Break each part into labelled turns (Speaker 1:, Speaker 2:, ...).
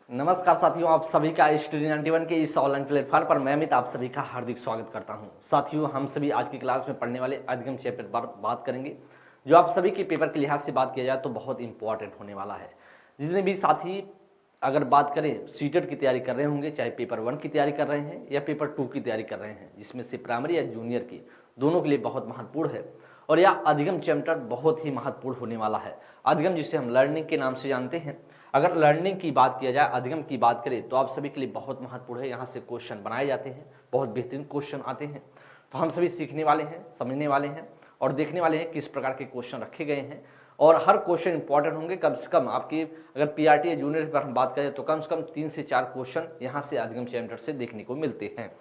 Speaker 1: नमस्कार साथियों, आप सभी का स्टूडेंट 91 के इस ऑनलाइन प्लेटफॉर्म पर मैं अमित आप सभी का हार्दिक स्वागत करता हूं। साथियों, हम सभी आज की क्लास में पढ़ने वाले अधिगम चैप्टर पर बात करेंगे, जो आप सभी के पेपर के लिहाज से बात किया जाए तो बहुत इंपॉर्टेंट होने वाला है। जितने भी साथी अगर बात करें सीटेट की तैयारी कर रहे होंगे, चाहे पेपर 1 की तैयारी कर रहे हैं या पेपर 2 की तैयारी कर रहे हैं, जिसमें से प्राइमरी या जूनियर की दोनों के लिए बहुत महत्वपूर्ण है और यह अधिगम चैप्टर बहुत ही महत्वपूर्ण होने वाला है। अधिगम जिसे हम लर्निंग के नाम से जानते हैं, अगर लर्निंग की बात किया जाए, अधिगम की बात करें तो आप सभी के लिए बहुत महत्वपूर्ण है। यहाँ से क्वेश्चन बनाए जाते हैं, बहुत बेहतरीन क्वेश्चन आते हैं, तो हम सभी सीखने वाले हैं, समझने वाले हैं और देखने वाले हैं किस प्रकार के क्वेश्चन रखे गए हैं और हर क्वेश्चन इंपॉर्टेंट होंगे। कम से कम आपकी अगर पीआरटी या जूनियर पर हम बात करें तो कम से कम 3 से 4 क्वेश्चन यहाँ से अधिगम चैप्टर से देखने को मिलते हैं।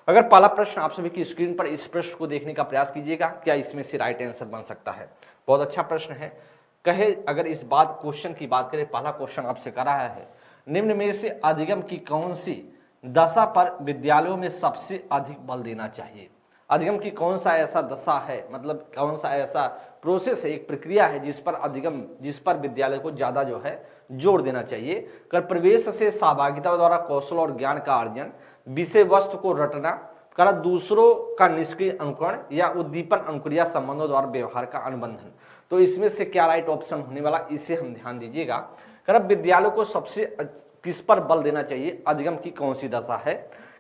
Speaker 1: अगर पहला प्रश्न आप सभी की स्क्रीन पर इस प्रश्न को देखने का प्रयास कीजिएगा, क्या इसमें से राइट आंसर बन सकता है। बहुत अच्छा प्रश्न है। कहे अगर इस बात क्वेश्चन की बात करें, पहला क्वेश्चन आपसे कर रहा है, निम्न में से अधिगम की कौन सी दशा पर विद्यालयों में सबसे अधिक बल देना चाहिए। अधिगम की कौन सा ऐसा दशा है, मतलब कौन सा ऐसा प्रोसेस है, एक प्रक्रिया है जिस पर विद्यालय को ज्यादा जो है जोर देना चाहिए। कर प्रवेश से सहभागिता द्वारा कौशल और ज्ञान का अर्जन, विषय वस्तु को रटना, कर दूसरों का निष्क्रिय अनुकरण या उद्दीपन अनुक्रिया संबंधों द्वारा व्यवहार का अनुबंधन। तो इसमें से क्या राइट ऑप्शन होने वाला, इसे हम ध्यान दीजिएगा। कर विद्यालयों को सबसे किस पर बल देना चाहिए, अधिगम की कौन सी दशा है।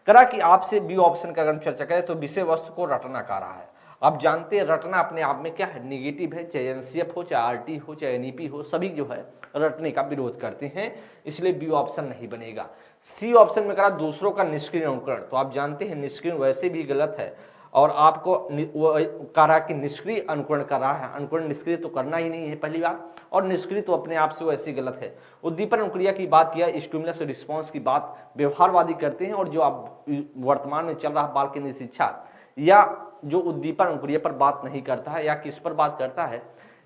Speaker 1: करा कि आपसे बी ऑप्शन का अगर चर्चा करें तो विषय वस्तु को रटना कह रहा है। आप जानते हैं रटना अपने आप में क्या है, निगेटिव है। चाहे एनसीएफ हो, चाहे आरटी हो, चाहे एनईपी हो, सभी जो है रटने का विरोध करते हैं, इसलिए बी ऑप्शन नहीं बनेगा। सी ऑप्शन में करा दूसरों का निष्क्रिय अनुकरण, तो आप जानते हैं निष्क्रिय वैसे भी गलत है और आपको कह रहा कि निष्क्रिय अनुकरण कर रहा है। अनुकरण निष्क्रिय तो करना ही नहीं है पहली बात, और निष्क्रिय तो अपने आप से वैसे गलत है। उद्दीपन अनुक्रिया की बात किया, स्टिमुलस रिस्पॉन्स की बात व्यवहारवादी करते हैं और जो आप वर्तमान में चल रहा बाल केंद्रित शिक्षा या जो उद्दीपन अनुक्रिया पर बात नहीं करता है, या किस पर बात करता है,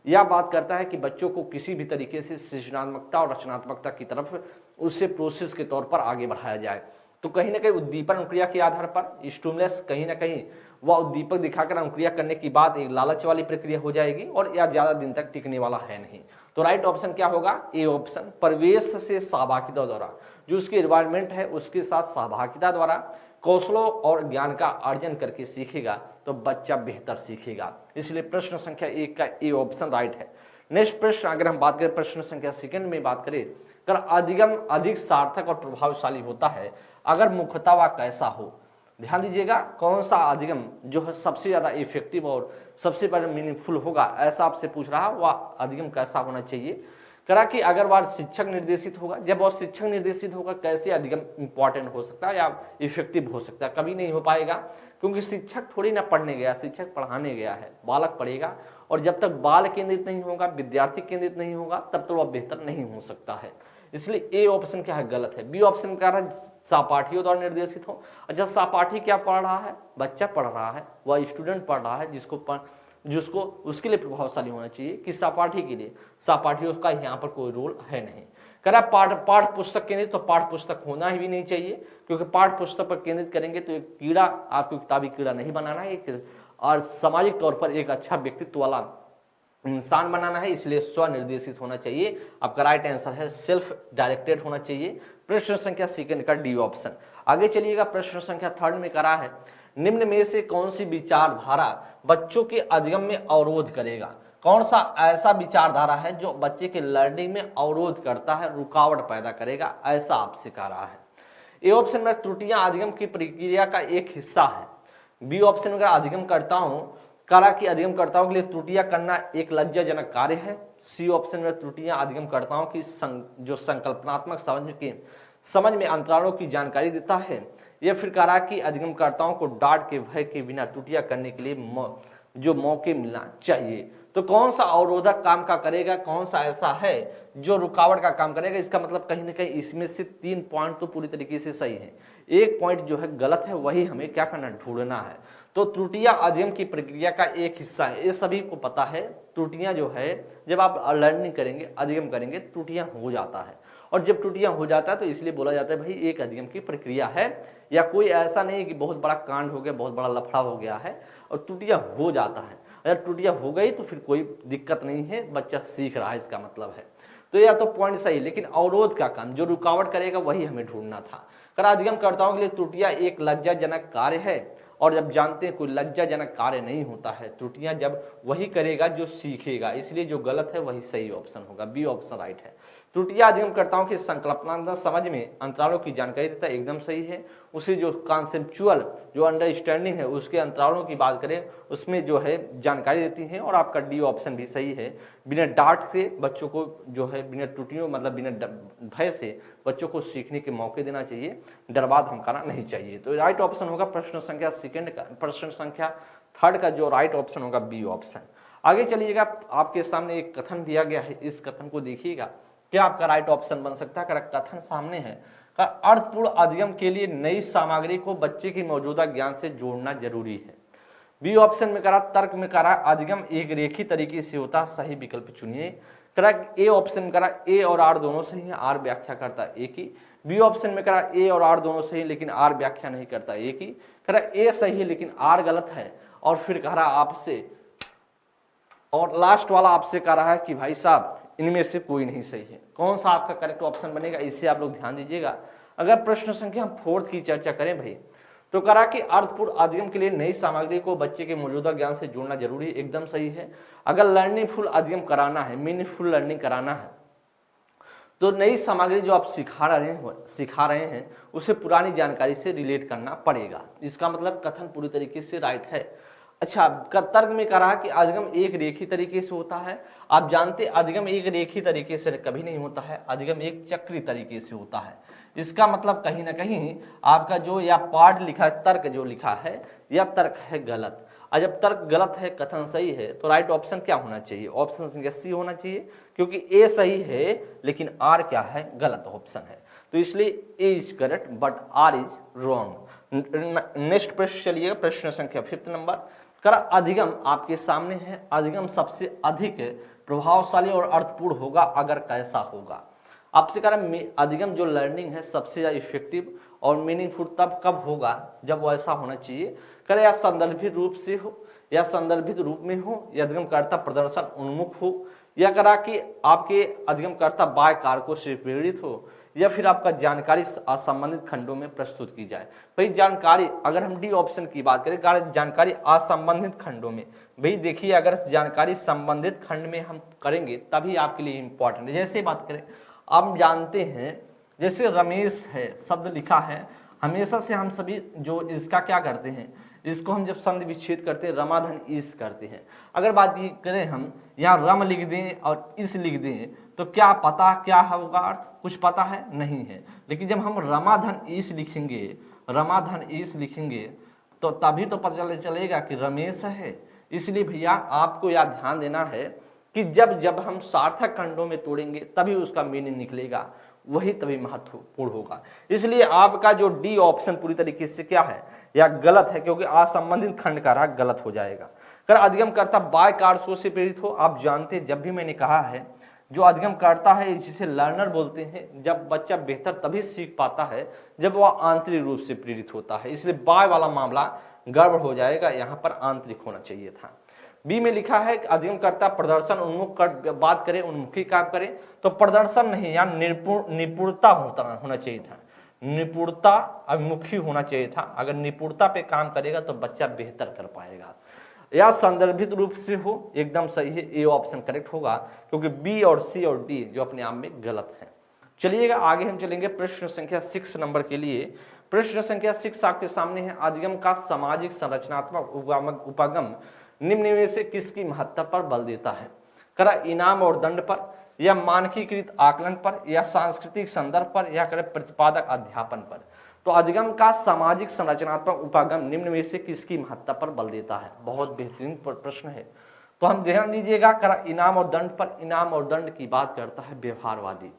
Speaker 1: यह बात करता है कि बच्चों को किसी भी तरीके से सृजनात्मकता और रचनात्मकता की तरफ उससे प्रोसेस के तौर पर आगे बढ़ाया जाए। तो कहीं ना कहीं उद्दीपन अनुक्रिया के आधार पर स्टिमुलस कहीं ना कहीं वह उद्दीपक दिखाकर अनुक्रिया करने की बात एक लालच वाली प्रक्रिया हो जाएगी और यह ज्यादा दिन तक टिकने वाला है नहीं। तो राइट ऑप्शन क्या होगा, ए ऑप्शन। प्रवेश से सहभागिता द्वारा, जो उसकी एनवायरमेंट है उसके साथ सहभागिता द्वारा कौशलों और ज्ञान का अर्जन करके सीखेगा तो बच्चा बेहतर सीखेगा, इसलिए प्रश्न संख्या 1 का ए ऑप्शन राइट है। नेक्स्ट प्रश्न अगर हम बात करें, प्रश्न संख्या 2 में बात करें, कर अधिगम अधिक सार्थक और प्रभावशाली होता है अगर मुख्यतः वह कैसा हो। ध्यान दीजिएगा, कौन सा अधिगम जो है सबसे ज्यादा इफेक्टिव और सबसे बड़ा मीनिंगफुल होगा, ऐसा आपसे पूछ रहा है, वह अधिगम कैसा होना चाहिए। करा कि अगर वह शिक्षक निर्देशित होगा, जब वह शिक्षक निर्देशित होगा कैसे अधिगम इंपॉर्टेंट हो सकता है या इफेक्टिव हो सकता है, कभी नहीं हो पाएगा, क्योंकि शिक्षक थोड़ी ना पढ़ने गया, शिक्षक पढ़ाने गया है, बालक पढ़ेगा और जब तक बाल केंद्रित नहीं होगा, विद्यार्थी केंद्रित नहीं होगा, तब तक वह बेहतर नहीं हो सकता है। इसलिए ए ऑप्शन क्या है, गलत है। बी ऑप्शन कह रहा है सहपाठियों द्वारा निर्देशित हो। अच्छा, सहपाठी क्या पढ़ रहा है, बच्चा पढ़ रहा है, वह स्टूडेंट पढ़ रहा है जिसको उसके लिए प्रभावशाली होना चाहिए कि सहपाठी के लिए, सहपाठियों का यहाँ पर कोई रोल है नहीं। कह रहा पाठ पुस्तक केंद्रित, तो पाठ पुस्तक होना ही भी नहीं चाहिए, क्योंकि पाठ पुस्तक पर केंद्रित करेंगे तो एक कीड़ा, आपको किताबी कीड़ा नहीं बनाना है, एक और सामाजिक तौर पर एक अच्छा व्यक्तित्व वाला इंसान बनाना है, इसलिए स्वनिर्देशित होना चाहिए। आपका राइट आंसर है सेल्फ डायरेक्टेड होना चाहिए। प्रश्न संख्या 2 का डी ऑप्शन। आगे चलिएगा, प्रश्न संख्या 3 में करा है, निम्न में से कौन सी विचारधारा बच्चों के अधिगम में अवरोध करेगा। कौन सा ऐसा विचारधारा है जो बच्चे के लर्निंग में अवरोध करता है, रुकावट पैदा करेगा, ऐसा आपसे कह रहा है। ए ऑप्शन में त्रुटियां अधिगम की प्रक्रिया का एक हिस्सा है। बी ऑप्शन में अधिगम करता हूं, करा कि अधिगमकर्ताओं के लिए त्रुटियां करना एक लज्जाजनक कार्य है। सी ऑप्शन में त्रुटियां अधिगमकर्ताओं की जो संकल्पनात्मक समझ में अंतरालों की जानकारी देता है, या फिर करा कि अधिगमकर्ताओं को डांट के भय के बिना त्रुटियां करने के लिए जो मौके मिलना चाहिए। तो कौन सा अवरोधक काम का करेगा, कौन सा ऐसा है जो रुकावट का काम करेगा, इसका मतलब कहीं ना कहीं इसमें से 3 पॉइंट तो पूरी तरीके से सही है, एक पॉइंट जो है गलत है, वही हमें क्या करना, ढूंढना है। तो त्रुटियां अधिगम की प्रक्रिया का एक हिस्सा है, ये सभी को पता है। त्रुटियां जो है जब आप लर्निंग करेंगे, अधिगम करेंगे, त्रुटियां हो जाता है, और जब त्रुटियां हो जाता है तो इसलिए बोला जाता है भाई एक अधिगम की प्रक्रिया है, या कोई ऐसा नहीं कि बहुत बड़ा कांड हो गया, बहुत बड़ा लफड़ा हो गया है और त्रुटियां हो जाता है। अगर त्रुटियां हो गई तो फिर कोई दिक्कत नहीं है, बच्चा सीख रहा है, इसका मतलब है। तो या तो पॉइंट सही, लेकिन अवरोध का काम जो रुकावट करेगा वही हमें ढूंढना था। कर अधिगमकर्ताओं के लिए त्रुटियां एक लज्जाजनक कार्य है, और जब जानते हैं कोई लज्जाजनक कार्य नहीं होता है, त्रुटियां जब वही करेगा जो सीखेगा, इसलिए जो गलत है वही सही ऑप्शन होगा, बी ऑप्शन राइट है। त्रुटियां अधिगमकर्ताओं की संकल्पना समझ में अंतरालों की जानकारी देता है, एकदम सही है। उसे जो कॉन्सेप्चुअल जो अंडरस्टैंडिंग है उसके अंतरालों की बात करें उसमें जो है जानकारी देती है, और आपका डी ऑप्शन भी सही है। बिना डांट से बच्चों को जो है बिना त्रुटियों मतलब बिना भय से बच्चों को सीखने के मौके देना चाहिए, डरबाद धमकाना नहीं चाहिए। तो राइट ऑप्शन होगा प्रश्न संख्या सेकंड का, प्रश्न संख्या थर्ड का जो राइट ऑप्शन होगा बी ऑप्शन। आगे चलिएगा, आपके सामने एक कथन दिया गया है, इस कथन को देखिएगा, क्या आपका राइट ऑप्शन बन सकता है। कथन सामने है, का अर्थपूर्ण अधिगम के लिए नई सामग्री को बच्चे की मौजूदा ज्ञान से जोड़ना जरूरी है। बी ऑप्शन में करा तर्क में करा अधिगम एक रेखी तरीके से होता, सही विकल्प चुनिए। करा ए ऑप्शन में करा ए और आर दोनों सही है, आर व्याख्या करता एक ही। बी ऑप्शन में करा ए और आर दोनों सही लेकिन आर व्याख्या नहीं करता एक ही। करा ए सही है लेकिन आर गलत है, और फिर कह रहा आपसे, और लास्ट वाला आपसे कह रहा है कि भाई साहब इनमें से कोई नहीं सही है। कौन सा आपका करेक्ट ऑप्शन बनेगा, इससे आप लोग ध्यान दीजिएगा। अगर प्रश्न संख्या हम फोर्थ की चर्चा करें भाई, तो करा कि अर्थपूर्ण अधिगम के लिए नई सामग्री को बच्चे के मौजूदा ज्ञान से जोड़ना जरूरी है, एकदम सही है। अगर लर्निंगफुल अधिगम कराना है, मीनिंगफुल लर्निंग कराना है, तो नई सामग्री जो आप सिखा रहे हैं उसे पुरानी जानकारी से रिलेट करना पड़ेगा। इसका मतलब कथन पूरी तरीके से राइट है। अच्छा, तर्क में कहा कि अधिगम एक रेखी तरीके से होता है। आप जानते अधिगम एक रेखी तरीके से कभी नहीं होता है, अधिगम एक चक्री तरीके से होता है। इसका मतलब कहीं ना कहीं आपका जो या पार्ट लिखा है, तर्क जो लिखा है, यह तर्क है गलत। और जब तर्क गलत है, कथन सही है, तो राइट ऑप्शन क्या होना चाहिए, ऑप्शन संख्या सी होना चाहिए, क्योंकि ए सही है लेकिन आर क्या है, गलत ऑप्शन है। तो इसलिए A is correct but R is wrong. Next प्रश्न चलिएगा, प्रश्न संख्या 5 नंबर। कर अधिगम आपके सामने है, अधिगम सबसे अधिक प्रभावशाली और अर्थपूर्ण होगा अगर कैसा होगा। आपसे कह रहा अधिगम जो लर्निंग है सबसे ज्यादा इफेक्टिव और मीनिंगफुल तब कब होगा जब वो ऐसा होना चाहिए। करे या संदर्भित रूप से हो, या संदर्भित रूप में हो, या अधिगमकर्ता प्रदर्शन उन्मुख हो, या करा कि आपके अधिगमकर्ता बाह्य कारकों से प्रेरित हो, या फिर आपका जानकारी असंबंधित खंडों में प्रस्तुत की जाए। भाई जानकारी, अगर हम डी ऑप्शन की बात करें, जानकारी असंबंधित खंडों में, भाई देखिए अगर जानकारी संबंधित खंड में हम करेंगे तभी आपके लिए इंपॉर्टेंट है। जैसे बात करें, आप जानते हैं जैसे रमेश है शब्द लिखा है, हमेशा से हम सभी जो इसका क्या करते हैं, इसको हम जब संधि विच्छेद करते हैं रमाधन इस करते हैं। अगर बात ये करें हम यहाँ रम लिख दें और इस लिख दें तो क्या पता क्या होगा अर्थ, कुछ पता है नहीं है। लेकिन जब हम रमाधन इस लिखेंगे, रमाधन इस लिखेंगे तो तभी तो पता चलेगा कि रमेश है। इसलिए भैया आपको यह ध्यान देना है कि जब जब हम सार्थक खंडों में तोड़ेंगे तभी उसका मीनिंग निकलेगा, वही तभी महत्वपूर्ण होगा। इसलिए आपका जो डी ऑप्शन पूरी तरीके से क्या है या गलत है, क्योंकि असंबंधित खंड का राग गलत हो जाएगा। कर अधिगमकर्ता बाह्य कारकों से प्रेरित हो, आप जानते हैं जब भी मैंने कहा है जो अधिगमकर्ता है जिसे लर्नर बोलते हैं, जब बच्चा बेहतर तभी सीख पाता है जब वह आंतरिक रूप से प्रेरित होता है। इसलिए बाह्य वाला मामला गड़बड़ हो जाएगा, यहाँ पर आंतरिक होना चाहिए था। बी में लिखा है कि अधिगमकर्ता प्रदर्शन उन्मुख कर बात करें, उन्मुखी काम करें, तो प्रदर्शन नहीं, यहाँ निपुणता होना चाहिए था, निपुणता अभिमुखी होना चाहिए था। अगर निपुणता पे काम करेगा तो बच्चा बेहतर कर पाएगा। या संदर्भित रूप से हो, एकदम सही है, ए ऑप्शन करेक्ट होगा, क्योंकि बी और सी और डी जो अपने आप में गलत है। चलिएगा आगे हम चलेंगे प्रश्न संख्या 6 नंबर के लिए। प्रश्न संख्या 6 आपके सामने है, अधिगम का सामाजिक संरचनात्मक उपागम निम्न में से किसकी महत्ता पर बल देता है। करा इनाम और दंड पर, या मानकीकृत आकलन पर, या सांस्कृतिक संदर्भ पर, या करे प्रतिपादक अध्यापन पर। तो अधिगम का सामाजिक संरचनात्मक उपागम निम्न में से किसकी महत्ता पर बल देता है। बहुत बेहतरीन प्रश्न है, तो हम ध्यान दीजिएगा। करा इनाम और दंड पर, इनाम और दंड की बात करता है व्यवहारवादी,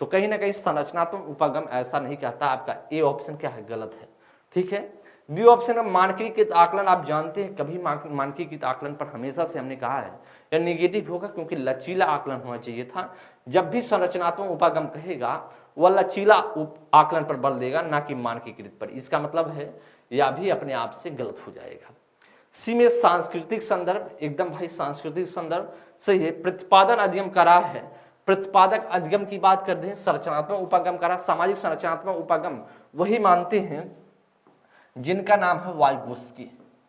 Speaker 1: तो कहीं ना कहीं संरचनात्मक उपागम ऐसा नहीं कहता। आपका ए ऑप्शन क्या है, गलत है, ठीक है। बी ऑप्शन है मानकीकृत आकलन, आप जानते हैं कभी मानकीकृत आकलन पर हमेशा से हमने कहा है यह निगेटिव होगा, क्योंकि लचीला आकलन होना चाहिए था। जब भी संरचनात्मक उपागम कहेगा वह लचीला आकलन पर बल देगा, ना कि मानकीकृत पर। इसका मतलब है यह भी अपने आप से गलत हो जाएगा। सी में सांस्कृतिक संदर्भ, एकदम भाई सांस्कृतिक संदर्भ सही है। प्रतिपादन अधिगम करा है, प्रतिपादक अधिगम की बात करते हैं, संरचनात्मक उपागम करा। सामाजिक संरचनात्मक उपागम वही मानते हैं जिनका नाम है वाइगोत्स्की।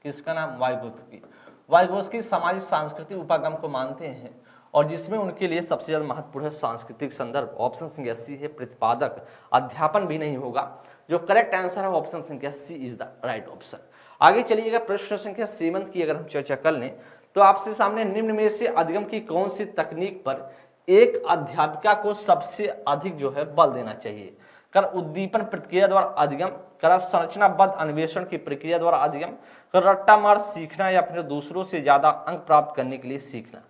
Speaker 1: किसका नाम? वाइगोत्स्की। वाइगोत्स्की सामाजिक सांस्कृतिक उपागम को मानते हैं और जिसमें उनके लिए सबसे ज्यादा महत्वपूर्ण है सांस्कृतिक संदर्भ। ऑप्शन संख्या सी है प्रतिपादक। अध्यापन भी नहीं होगा। जो करेक्ट आंसर है ऑप्शन संख्या सी इज द राइट ऑप्शन। आगे चलिएगा, प्रश्न संख्या 7 की अगर हम चर्चा कर लें तो आपसे सामने निम्न में से अधिगम की कौन सी तकनीक पर एक अध्यापिका को सबसे अधिक जो है बल देना चाहिए? कर उद्दीपन प्रक्रिया द्वारा अधिगम, कर संरचनाबद्ध अन्वेषण की प्रक्रिया द्वारा अधिगम, कर रट्टा मार सीखना या फिर दूसरों से ज्यादा अंक प्राप्त करने के लिए सीखना।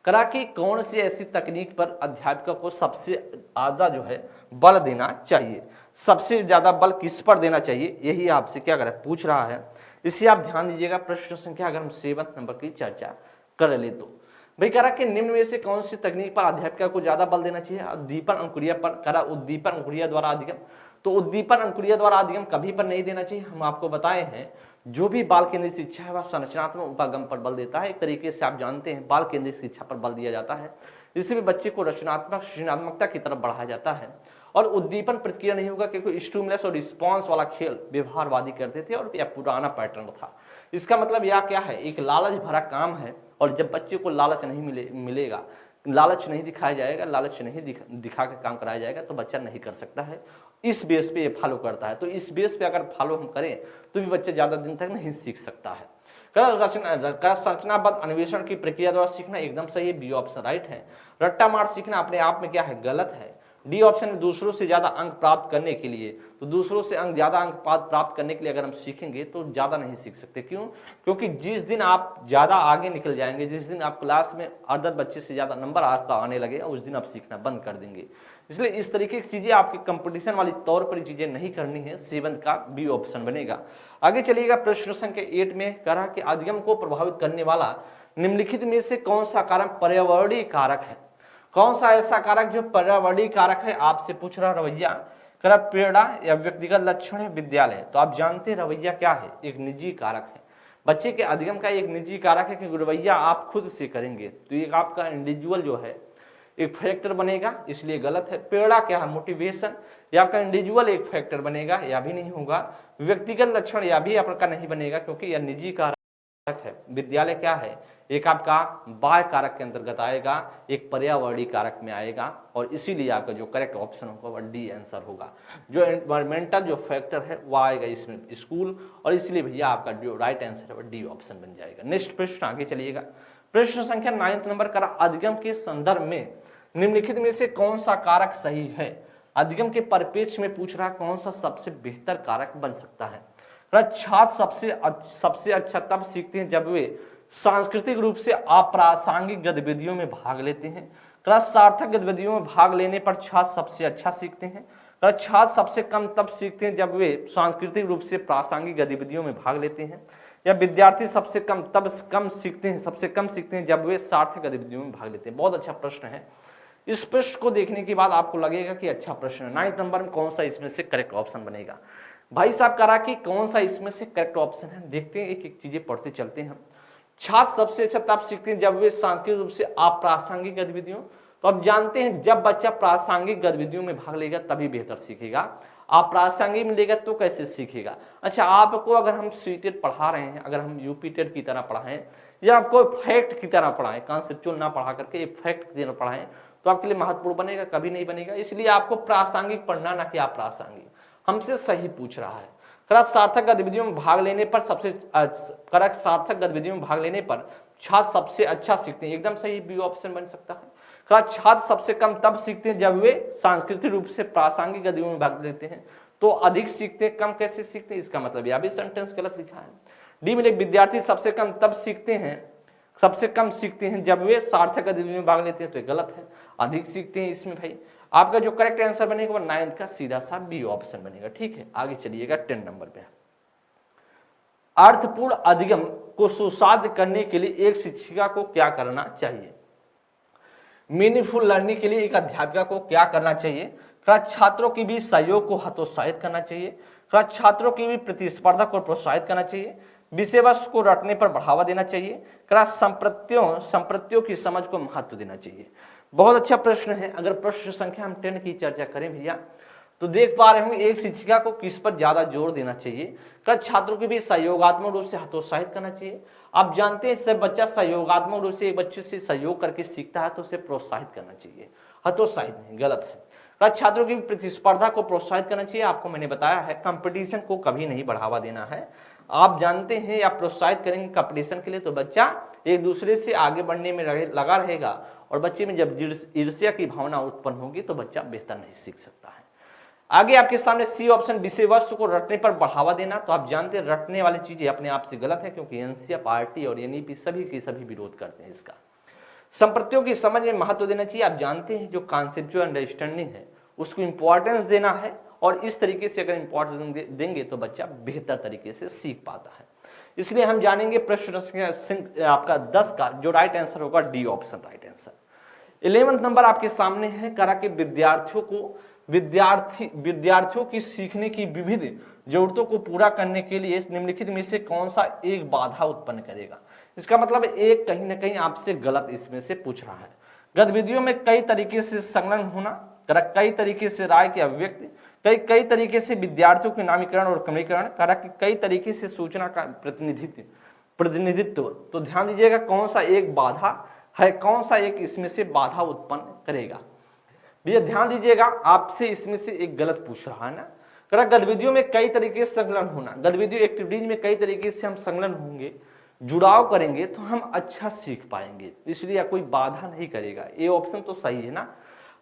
Speaker 1: करा कि कौन सी ऐसी तकनीक पर अध्यापिका को सबसे ज्यादा जो है बल देना चाहिए? सबसे ज्यादा बल किस पर देना चाहिए, यही आपसे क्या करे पूछ रहा है। इसे आप ध्यान दीजिएगा। प्रश्न संख्या अगर हम 7 नंबर की चर्चा कर ले तो भाई करा कि निम्न में से कौन सी तकनीक पर अध्यापिका को ज्यादा बल देना चाहिए? उद्दीपन अंकुरिया पर। करा उद्दीपन अंकुरिया द्वारा अधिगम, तो उद्दीपन अंकुरिया द्वारा अधिगम कभी पर नहीं देना चाहिए। हम आपको बताए हैं जो भी बाल केंद्रित शिक्षा है वह संरचनात्मक उपागम पर बल देता है। एक तरीके से आप जानते हैं बाल केंद्रित शिक्षा पर बल दिया जाता है, इससे भी बच्चे को रचनात्मक सृजनात्मकता की तरफ बढ़ाया जाता है। और उद्दीपन प्रतिक्रिया नहीं होगा क्योंकि स्टिमुलस और रिस्पॉन्स वाला खेल व्यवहारवादी करते थे और यह पुराना पैटर्न था। इसका मतलब यह क्या है, एक लालच भरा काम है और जब बच्चे को लालच नहीं मिलेगा, लालच नहीं दिखाया जाएगा, लालच नहीं दिखा के काम कराया जाएगा तो बच्चा नहीं कर सकता है। इस बेस पे ये फॉलो करता है। तो इस बेस पे अगर फॉलो हम करें तो भी बच्चा ज्यादा दिन तक नहीं सीख सकता है। संरचनाबद्ध अन्वेषण की प्रक्रिया द्वारा सीखना एकदम सही है, बी ऑप्शन राइट है। रट्टा मार सीखना अपने आप में क्या है, गलत है। डी ऑप्शन में दूसरों से ज्यादा अंक प्राप्त करने के लिए, तो दूसरों से ज्यादा अंक प्राप्त करने के लिए अगर हम सीखेंगे तो ज्यादा नहीं सीख सकते। क्यों? क्योंकि जिस दिन आप ज्यादा आगे निकल जाएंगे, जिस दिन आप क्लास में अदर बच्चे से ज्यादा नंबर आपका आने लगेगा, उस दिन आप सीखना बंद कर देंगे। इसलिए इस तरीके की चीजें आपकी कंपटीशन वाली तौर पर चीजें नहीं करनी है। 7 का बी ऑप्शन बनेगा। आगे चलिएगा, प्रश्न संख्या 8 में कहा कि अधिगम को प्रभावित करने वाला निम्नलिखित में से कौन सा कारक पर्यावरणीय कारक है? कौन सा ऐसा कारक जो पर्यावरणीय कारक है? आपसे पूछ रहा रवैया, कर प्रेरणा या व्यक्तिगत लक्षण है विद्यालय। तो आप जानते हैं रवैया क्या है, एक निजी कारक है। बच्चे के अधिगम का एक निजी कारक है कि रवैया आप खुद से करेंगे तो एक आपका इंडिविजुअल जो है एक फैक्टर बनेगा, इसलिए गलत है। प्रेरणा क्या है, मोटिवेशन, या आपका इंडिविजुअल एक फैक्टर बनेगा, या भी नहीं होगा। व्यक्तिगत लक्षण या भी आपका नहीं बनेगा क्योंकि यह निजी कारक है। विद्यालय क्या है, एक आपका बाह्य कारक के अंतर्गत आएगा, एक पर्यावरणीय कारक में आएगा और इसीलिए आपका जो करेक्ट ऑप्शन होगा वह डी आंसर होगा। जो एनवायरमेंटल जो फैक्टर है वह आएगा इसमें स्कूल, और इसलिए भैया आपका जो राइट आंसर है वह डी ऑप्शन बन जाएगा। नेक्स्ट प्रश्न आगे चलिएगा। प्रश्न संख्या 9 नंबर का अधिगम के संदर्भ में निम्नलिखित में से कौन सा कारक सही है? अधिगम के परिप्रेक्ष्य में पूछ रहा कौन सा सबसे बेहतर कारक बन सकता है? छात्र सबसे अच्छा तब सीखते हैं जब वे सांस्कृतिक रूप से अप्रासंगिक गतिविधियों में भाग लेते हैं। सार्थक गतिविधियों में भाग लेने पर छात्र सबसे अच्छा सीखते हैं। छात्र सबसे कम तब सीखते हैं जब वे सांस्कृतिक रूप से प्रासंगिक गतिविधियों में भाग लेते हैं। या विद्यार्थी सबसे कम सीखते हैं जब वे सार्थक गतिविधियों में भाग लेते हैं। बहुत अच्छा प्रश्न है। इस प्रश्न को देखने के बाद आपको लगेगा कि अच्छा प्रश्न है। 9 नंबर में कौन सा इसमें से करेक्ट ऑप्शन बनेगा? भाई साहब करा कि कौन सा इसमें से करेक्ट ऑप्शन है, देखते हैं, एक एक चीजें पढ़ते चलते हैं। छात्र सबसे अच्छा तब सीखते हैं जब वे सांस्कृतिक रूप से अप्रासंगिक गतिविधियों, तो अब जानते हैं जब बच्चा प्रासंगिक गतिविधियों में भाग लेगा तभी बेहतर सीखेगा। अप्रासंगिक में लेगा तो कैसे सीखेगा? अच्छा, आपको अगर हम सीटेड पढ़ा रहे हैं, अगर हम यूपी टेट की तरह पढ़ाएं या आपको फैक्ट की तरह पढ़ाएं, कॉन्सेप्चुअल ना पढ़ा करके एक फैक्ट की तरह पढ़ाएं, तो आपके लिए महत्वपूर्ण बनेगा? कभी नहीं बनेगा। इसलिए आपको प्रासंगिक पढ़ना, ना कि अप्रासंगिक। हमसे सही पूछ रहा है। सार्थक गतिविधियों में भाग लेने पर सार्थक गतिविधियों में भाग लेने पर छात्र सबसे अच्छा सीखते हैं, एकदम सही बी ऑप्शन बन सकता है। छात्र सबसे कम तब सीखते हैं जब वे सांस्कृतिक रूप से प्रासंगिक गतिविधियों में भाग लेते हैं, तो अधिक सीखते हैं, कम कैसे सीखते हैं? इसका मतलब यह भी सेंटेंस गलत लिखा है। डी में विद्यार्थी सबसे कम सीखते हैं जब वे सार्थक गतिविधियों में भाग लेते हैं, तो गलत है, अधिक सीखते हैं। इसमें भाई आपका जो करेक्ट आंसर बनेगा वो 9 का सीधा सा बी ऑप्शन बनेगा। ठीक है, आगे चलिएगा 10 नंबर पे। अर्थपूर्ण अधिगम को सुसाध्य करने के लिए एक शिक्षिका को क्या करना चाहिए? मीनिंगफुल लर्निंग के लिए एक अध्यापिका को क्या करना चाहिए? छात्रों के बीच सहयोग को हतोत्साहित करना चाहिए। छात्रों की भी प्रतिस्पर्धा को प्रोत्साहित करना चाहिए। विषय वस्तु को रटने पर बढ़ावा देना चाहिए। संप्रत्यों की समझ को महत्व देना चाहिए। बहुत अच्छा प्रश्न है। अगर प्रश्न संख्या हम 10 की चर्चा करें भैया, तो देख पा रहे होंगे एक शिक्षिका को किस पर ज्यादा जोर देना चाहिए। कर छात्रों के बीच सहयोगात्मक रूप से हतोत्साहित करना चाहिए। आप जानते हैं जब बच्चा सहयोगात्मक रूप से एक बच्चे से सहयोग करके सीखता है तो उसे प्रोत्साहित करना चाहिए, हतोत्साहित नहीं, गलत है। कर छात्रों की प्रतिस्पर्धा को प्रोत्साहित करना चाहिए। आपको मैंने बताया है कंपटीशन को कभी नहीं बढ़ावा देना है। आप जानते हैं या प्रोत्साहित करेंगे कंपटीशन के लिए तो बच्चा एक दूसरे से आगे बढ़ने में लगा रहेगा, और बच्चे में जब ईर्ष्या की भावना उत्पन्न होगी तो बच्चा बेहतर नहीं सीख सकता है। आगे आपके सामने सी ऑप्शन, विषय वस्तु को रटने पर बढ़ावा देना। तो आप जानते हैं रटने वाली चीजें अपने आप से गलत है, क्योंकि एनसीईआरटी पार्टी और एनईपी सभी के सभी विरोध करते हैं इसका। संप्रतियों की समझ में महत्व देना चाहिए। आप जानते हैं जो कॉन्सेप्चुअल अंडरस्टैंडिंग है उसको इंपॉर्टेंस देना है, और इस तरीके से अगर इंपॉर्टेंस देंगे तो बच्चा बेहतर तरीके से सीख पाता है। इसलिए हम जानेंगे प्रश्न आपका 10 का जो राइट आंसर होगा डी ऑप्शन राइट आंसर। 11वां नंबर आपके सामने है, करा कि विद्यार्थियों की सीखने की विविध जरूरतों को पूरा करने के लिए निम्नलिखित में से कौन सा एक बाधा उत्पन्न करेगा। इसका मतलब एक कहीं ना कहीं आपसे गलत इसमें से पूछ रहा है। गतिविधियों में कई तरीके से संलग्न होना, कई तरीके से राय की अभिव्यक्ति, कई तरीके से विद्यार्थियों के नामीकरण और कमीकरण, कई तरीके से सूचना का प्रतिनिधित्व। तो ध्यान दीजिएगा कौन सा एक बाधा है, कौन सा एक इसमें से बाधा उत्पन्न करेगा। भैया ध्यान दीजिएगा आपसे इसमें से एक गलत पूछ रहा है ना। गतिविधियों में कई तरीके से संलग्न होना, गतिविधियों एक्टिविटीज में कई तरीके से हम संलग्न होंगे, जुड़ाव करेंगे तो हम अच्छा सीख पाएंगे, इसलिए कोई बाधा नहीं करेगा। ए ऑप्शन तो सही है ना।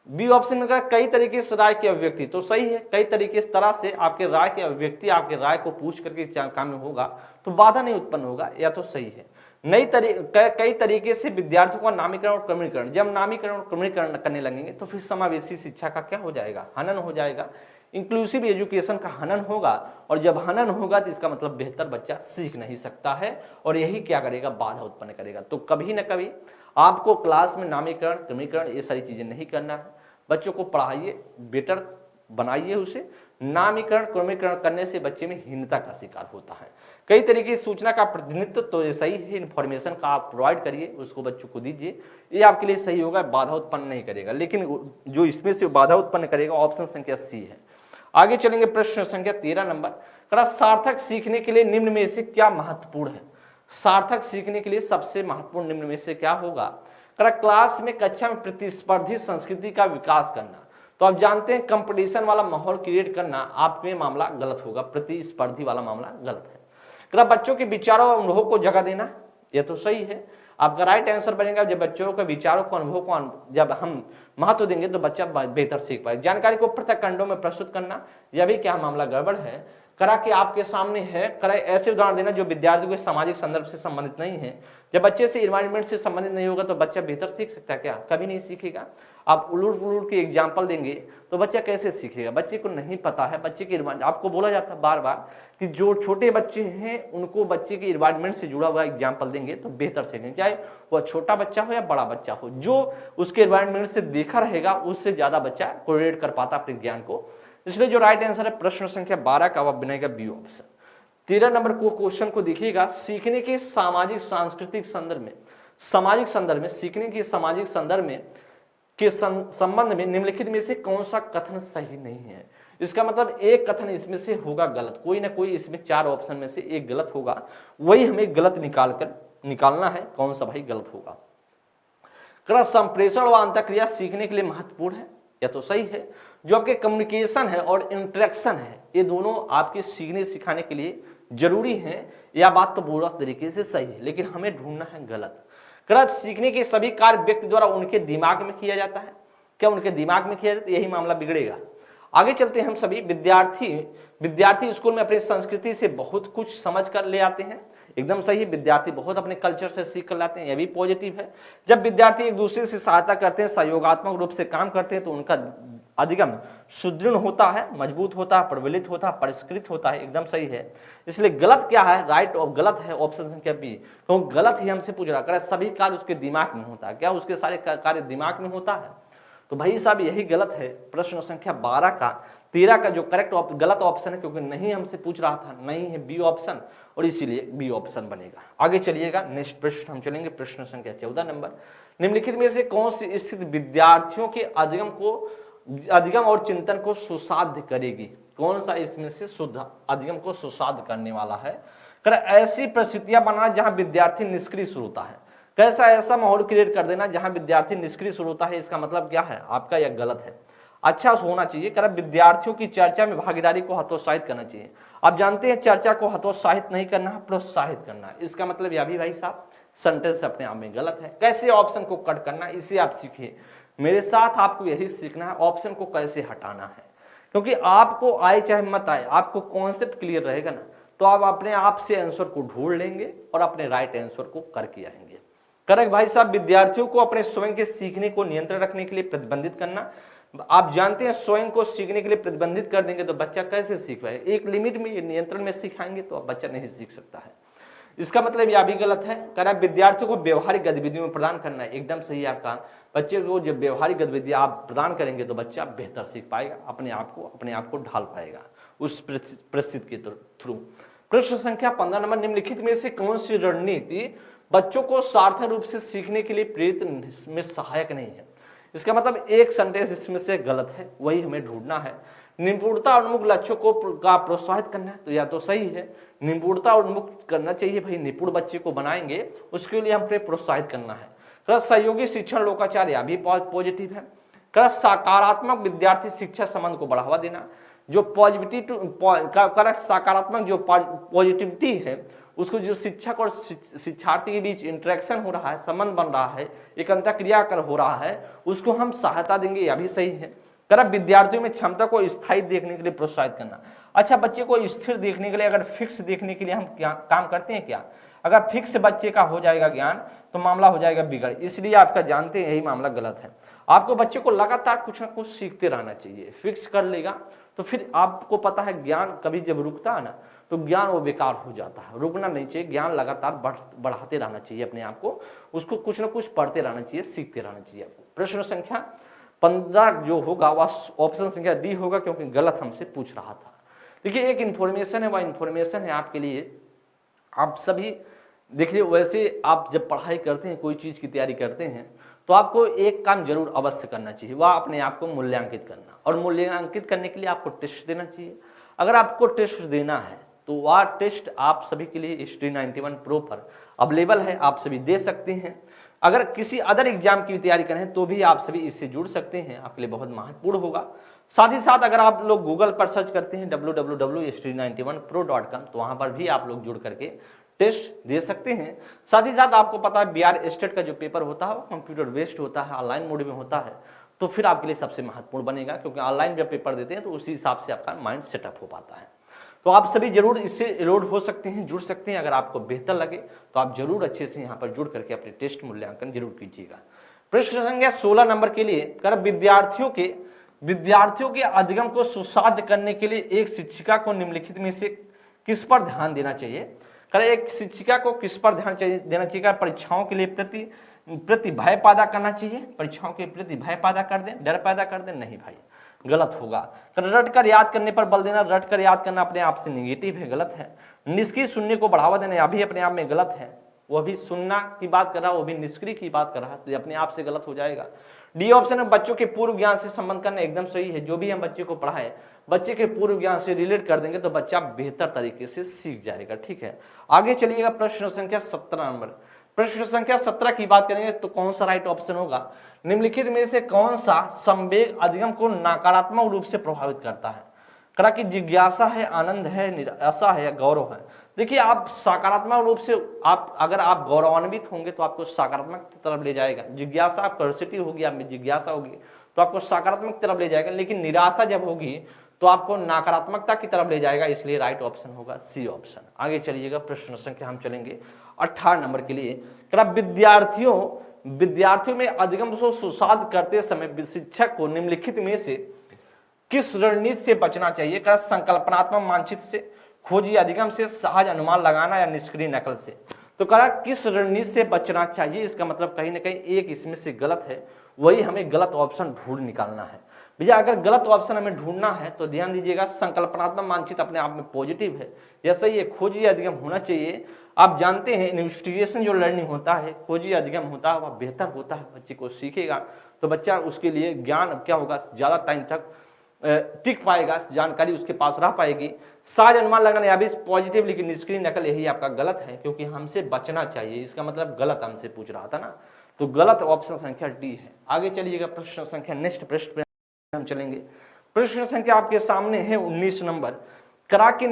Speaker 1: बी ऑप्शन में कई तरीके से राय की अभिव्यक्ति, तो सही है, कई तरीके से तरह से आपके राय की अभिव्यक्ति, आपके राय को पूछ करके काम में होगा तो बाधा नहीं उत्पन्न होगा, या तो सही है। कई तरीके से विद्यार्थियों का नामीकरण और क्रमीकरण, जब नामीकरण और क्रमीकरण करने लगेंगे तो फिर समावेशी शिक्षा का क्या हो जाएगा, हनन हो जाएगा, इंक्लूसिव एजुकेशन का हनन होगा, और जब हनन होगा तो इसका मतलब बेहतर बच्चा सीख नहीं सकता है, और यही क्या करेगा, बाधा उत्पन्न करेगा। तो कभी ना कभी आपको क्लास में नामीकरण क्रमीकरण ये सारी चीजें नहीं करना है, बच्चों को पढ़ाइए, बेटर बनाइए उसे। नामीकरण क्रमीकरण करने से बच्चे में हीनता का शिकार होता है। कई तरीके की सूचना का प्रतिनिधित्व, तो ये सही है, इन्फॉर्मेशन का आप प्रोवाइड करिए, उसको बच्चों को दीजिए, ये आपके लिए सही होगा, बाधा उत्पन्न नहीं करेगा। लेकिन जो इसमें से बाधा उत्पन्न करेगा ऑप्शन संख्या सी है। आगे चलेंगे प्रश्न संख्या 13 नंबर। सार्थक सीखने के लिए निम्न में से क्या महत्वपूर्ण है। सार्थक सीखने के लिए सबसे महत्वपूर्ण निम्न में से क्या होगा। क्लास में कक्षा में प्रतिस्पर्धी संस्कृति का विकास करना। तो आप जानते हैं कंपटीशन वाला माहौल क्रिएट करना आप में मामला गलत होगा, प्रतिस्पर्धी वाला मामला गलत है। बच्चों के विचारों और अनुभवों को जगह देना, यह तो सही है। आपका राइट आंसर बनेगा जब बच्चों के विचारों को, अनुभव को जब हम महत्व देंगे तो बच्चा बेहतर सीख पाए। जानकारी को पृथक खंडों में प्रस्तुत करना, यह भी क्या मामला गड़बड़ है। कि आपके सामने है, ऐसे उदाहरण देना जो विद्यार्थियों के सामाजिक संदर्भ से संबंधित नहीं है। जब बच्चे से इन्वायरमेंट से संबंधित नहीं होगा तो बच्चा बेहतर सीख सकता है क्या, कभी नहीं सीखेगा। आप उलूर फुलूर के एग्जाम्पल देंगे तो बच्चा कैसे सीखेगा, बच्चे को नहीं पता है। बच्चे के आपको बोला जाता है बार बार कि जो छोटे बच्चे हैं उनको बच्चे के इन्वायरमेंट से जुड़ा हुआ एग्जाम्पल देंगे तो बेहतर सीखेंगे, चाहे वह छोटा बच्चा हो या बड़ा बच्चा हो। जो उसके इन्वायरमेंट से देखा रहेगा उससे ज्यादा बच्चा कोरिलेट कर पाता अपने ज्ञान को। इसलिए जो राइट आंसर है प्रश्न संख्या 12 का वह बनेगा बी ऑप्शन। 13 नंबर को क्वेश्चन को देखिएगा, सीखने के सामाजिक सांस्कृतिक संदर्भ में, सामाजिक संदर्भ में, सीखने के सामाजिक संदर्भ में के संबंध में निम्नलिखित में से कौन सा कथन सही नहीं है। इसका मतलब एक कथन इसमें से होगा गलत, कोई ना कोई इसमें 4 ऑप्शन में से एक गलत होगा, वही हमें गलत निकालना है, कौन सा भाई गलत होगा। संप्रेषण व अंतःक्रिया सीखने के लिए महत्वपूर्ण है, या तो सही है। जो आपके कम्युनिकेशन है और इंटरेक्शन है ये दोनों आपके सीखने सिखाने के लिए जरूरी है, यह बात तो पूरा तरीके से सही है, लेकिन हमें ढूंढना है गलत। सीखने के सभी कार्य व्यक्ति द्वारा उनके दिमाग में किया जाता है, क्या उनके दिमाग में किया जाता है, यही मामला बिगड़ेगा। आगे चलते हैं हम सभी। विद्यार्थी स्कूल में अपनी संस्कृति से बहुत कुछ समझ कर ले आते हैं, एकदम सही। विद्यार्थी बहुत अपने कल्चर से सीख कर लाते हैं, यह भी पॉजिटिव है। जब विद्यार्थी एक दूसरे से सहायता करते हैं, सहयोगात्मक रूप से काम करते हैं तो उनका अधिगम सुदृढ़ होता है, मजबूत होता है, प्रबलित होता है, परिष्कृत होता है, एकदम सही है। इसलिए गलत क्या है, राइट और गलत है ऑप्शन संख्या बी, क्योंकि गलत ही हमसे पूछ रहा है। सभी कार्य उसके दिमाग में होता है, क्या उसके सारे कार्य दिमाग में होता है, तो भाई साहब यही गलत है। प्रश्न संख्या 12 का 13 का जो करेक्ट गलत ऑप्शन है, क्योंकि नहीं हमसे पूछ रहा था, नहीं है बी ऑप्शन, और इसीलिए बी ऑप्शन बनेगा। आगे चलिएगा नेक्स्ट प्रश्न हम चलेंगे, प्रश्न संख्या 14 नंबर। निम्नलिखित में से कौन सी स्थिति विद्यार्थियों के अधिगम और चिंतन को सुसाध्य करेगी? कौन सा इसमें से शुद्ध अधिगम को सुसाध्य करने वाला है? ऐसी परिस्थितियां बनाना जहां विद्यार्थी निष्क्रिय शुरू होता है। कैसा ऐसा माहौल क्रिएट कर देना जहां विद्यार्थी निष्क्रिय शुरू होता है। इसका मतलब क्या है आपका? यह गलत है। अच्छा होना चाहिए विद्यार्थियों की चर्चा में भागीदारी को हतोत्साहित करना चाहिए। आप जानते हैं चर्चा को हतोत्साहित नहीं करना है, प्रोत्साहित करना है। इसका मतलब यह भी भाई साहब सेंटेंस अपने आप में गलत है। कैसे ऑप्शन को कट करना है इसे आप सीखिए। मेरे साथ आपको यही सीखना है, ऑप्शन को कैसे हटाना है। क्योंकि आपको आए चाहे मत आए, आपको कॉन्सेप्ट क्लियर रहेगा ना, तो आप अपने आप से आंसर को ढूंढ लेंगे और अपने राइट आंसर को करके आएंगे। करेक्ट भाई साहब। विद्यार्थियों को अपने स्वयं के सीखने को नियंत्रण रखने के लिए प्रतिबंधित करना। आप जानते हैं स्वयं को सीखने के लिए प्रतिबंधित कर देंगे तो बच्चा कैसे सीख पाएगा? एक लिमिट में, नियंत्रण में सिखाएंगे तो बच्चा नहीं सीख सकता है। इसका मतलब यह भी गलत है। विद्यार्थियों को व्यवहारिक गतिविधियों में प्रदान करना है। एकदम सही आपका। बच्चे को जब व्यवहारिक गतिविधियां आप प्रदान करेंगे तो बच्चा बेहतर सीख पाएगा, अपने आप को ढाल पाएगा उस परिस्थिति के थ्रू। प्रश्न संख्या 15 नंबर, निम्नलिखित में से कौन सी रणनीति बच्चों को सार्थक रूप से सीखने के लिए प्रेरित में सहायक नहीं है? इसका मतलब एक सेंटेंस इसमें से गलत है, वही हमें ढूंढना है। निपुणता उन्मुख लक्ष्यों को प्रोत्साहित करना है, तो या तो सही है, निपुणता उन्मुख करना चाहिए भाई। निपुण बच्चे को बनाएंगे उसके लिए हमें प्रोत्साहित करना है। सहयोगी शिक्षण लोकाचार भी पॉजिटिव है। सकारात्मक विद्यार्थी शिक्षा संबंध को बढ़ावा देना। जो सकारात्मक जो पॉजिटिविटी है उसको, जो शिक्षक और शिक्षार्थी के बीच इंटरेक्शन हो रहा है, संबंध बन रहा है, एक अंतःक्रिया कर हो रहा है, उसको हम सहायता देंगे, यह भी सही है। विद्यार्थियों में क्षमता को स्थायी देखने के लिए प्रोत्साहित करना। अच्छा, बच्चे को स्थिर देखने के लिए, अगर फिक्स देखने के लिए हम क्या काम करते हैं क्या? अगर फिक्स बच्चे का हो जाएगा ज्ञान तो मामला हो जाएगा बिगड़। इसलिए आपका जानते हैं यही मामला गलत है। आपको बच्चे को लगातार कुछ ना कुछ सीखते रहना चाहिए। फिक्स कर लेगा तो फिर आपको पता है ज्ञान कभी जब रुकता है ना तो ज्ञान वो बेकार हो जाता है। रुकना नहीं चाहिए, ज्ञान लगातार बढ़ाते रहना चाहिए अपने आप को, उसको कुछ ना कुछ पढ़ते रहना चाहिए, सीखते रहना चाहिए आपको। प्रश्न संख्या 15 जो होगा वह ऑप्शन संख्या डी होगा, क्योंकि गलत हमसे पूछ रहा था। देखिए एक इन्फॉर्मेशन है, वह इन्फॉर्मेशन है आपके लिए। आप सभी देखिए, वैसे आप जब पढ़ाई करते हैं, कोई चीज़ की तैयारी करते हैं, तो आपको एक काम जरूर अवश्य करना चाहिए, वह अपने आप को मूल्यांकित करना। और मूल्यांकित करने के लिए आपको टेस्ट देना चाहिए। अगर आपको टेस्ट देना है तो वह टेस्ट आप सभी के लिए Study 91 Pro पर अवेलेबल है, आप सभी दे सकते हैं। अगर किसी अदर एग्जाम की तैयारी करें तो भी आप सभी इससे जुड़ सकते हैं, आपके लिए बहुत महत्वपूर्ण होगा। साथ ही साथ अगर आप लोग गूगल पर सर्च करते हैं www.study91pro.com तो वहां पर भी आप लोग जुड़ करके टेस्ट दे सकते हैं। साथ ही साथ आपको पता है बिहार स्टेट का जो पेपर होता है वो कंप्यूटर बेस्ड होता है, ऑनलाइन मोड में होता है, तो फिर आपके लिए सबसे महत्वपूर्ण बनेगा, क्योंकि ऑनलाइन जब पेपर देते हैं तो उसी हिसाब से आपका माइंड सेटअप हो पाता है। तो आप सभी जरूर इससे एनरोल हो सकते हैं, जुड़ सकते हैं। अगर आपको बेहतर लगे तो आप जरूर अच्छे से यहाँ पर जुड़ करके अपने टेस्ट मूल्यांकन जरूर कीजिएगा। प्रश्न संख्या 16 नंबर के लिए विद्यार्थियों के अधिगम को सुसाध्य करने के लिए एक शिक्षिका को निम्नलिखित में से किस पर ध्यान देना चाहिए? एक शिक्षिका को किस पर ध्यान देना चाहिए? परीक्षाओं के लिए प्रति भय पैदा करना चाहिए, परीक्षाओं के प्रति भय पैदा कर दें, डर पैदा कर दें? नहीं भाई, गलत होगा। रट कर याद करने पर बल देना, रट कर याद करना अपने आप से नेगेटिव है, गलत है। निष्क्रिय सुनने को बढ़ावा देना यह भी अपने आप में गलत है। वो भी सुनना की बात कर रहा है, वो भी निष्क्रिय की बात कर रहा है, तो अपने आप से गलत हो जाएगा। डी ऑप्शन है बच्चों के पूर्व ज्ञान से संबंध करना, एकदम सही है। जो भी हम बच्चे को पढ़ाए बच्चे के पूर्व ज्ञान से रिलेट कर देंगे तो बच्चा बेहतर तरीके से सीख जाएगा। ठीक है, आगे चलिएगा। प्रश्न संख्या 17 नंबर, प्रश्न संख्या 17 की बात करेंगे तो कौन सा राइट ऑप्शन होगा? निम्नलिखित में से कौन सा संवेग अधिगम को नकारात्मक रूप से प्रभावित करता है? करा कि जिज्ञासा है, आनंद है, निराशा है या गौरव है? देखिए, आप सकारात्मक रूप से अगर आप गौरवान्वित होंगे तो आपको सकारात्मक तरफ ले जाएगा। जिज्ञासा आप क्यूरियोसिटी होगी, आप में जिज्ञासा होगी तो आपको सकारात्मक तरफ ले जाएगा। लेकिन निराशा जब होगी तो आपको नकारात्मकता की तरफ ले जाएगा, इसलिए राइट ऑप्शन होगा सी ऑप्शन। आगे चलिएगा। प्रश्न संख्या हम चलेंगे 18 नंबर के लिए। विद्यार्थियों में अधिगम को सुसाध्य करते समय शिक्षक को निम्नलिखित में से किस रणनीति से बचना चाहिए? संकल्पनात्मक मानचित्र से, खोजी अधिगम से, सहज अनुमान लगाना या निष्क्रिय नकल से? तो किस रणनीति से बचना चाहिए? इसका मतलब कहीं ना कहीं एक इसमें से गलत है, वही हमें गलत ऑप्शन ढूंढ निकालना है। भैया अगर गलत ऑप्शन हमें ढूंढना है तो ध्यान दीजिएगा, संकल्पनात्मक मानचित्र अपने आप में पॉजिटिव है, यह सही है। खोजी अधिगम होना चाहिए। आप जानते हैं इन्वेस्टिगेशन जो लर्निंग होता है, खोजी अधिगम होता है, वह बेहतर होता है, बच्चे को सीखेगा तो बच्चा उसके लिए ज्ञान क्या होगा, ज्यादा टाइम तक टिक पाएगा, जानकारी उसके पास रह पाएगी। साज अनुमान लगाना यह भी पॉजिटिव, लेकिन निष्क्रिय नकल यही आपका गलत है, क्योंकि हमसे बचना चाहिए, इसका मतलब गलत हमसे पूछ रहा था ना, तो गलत ऑप्शन संख्या डी है। आगे चलिएगा प्रश्न संख्या, नेक्स्ट प्रश्न पे हम चलेंगे। प्रश्न संख्या आपके सामने है 19 नंबर। करा के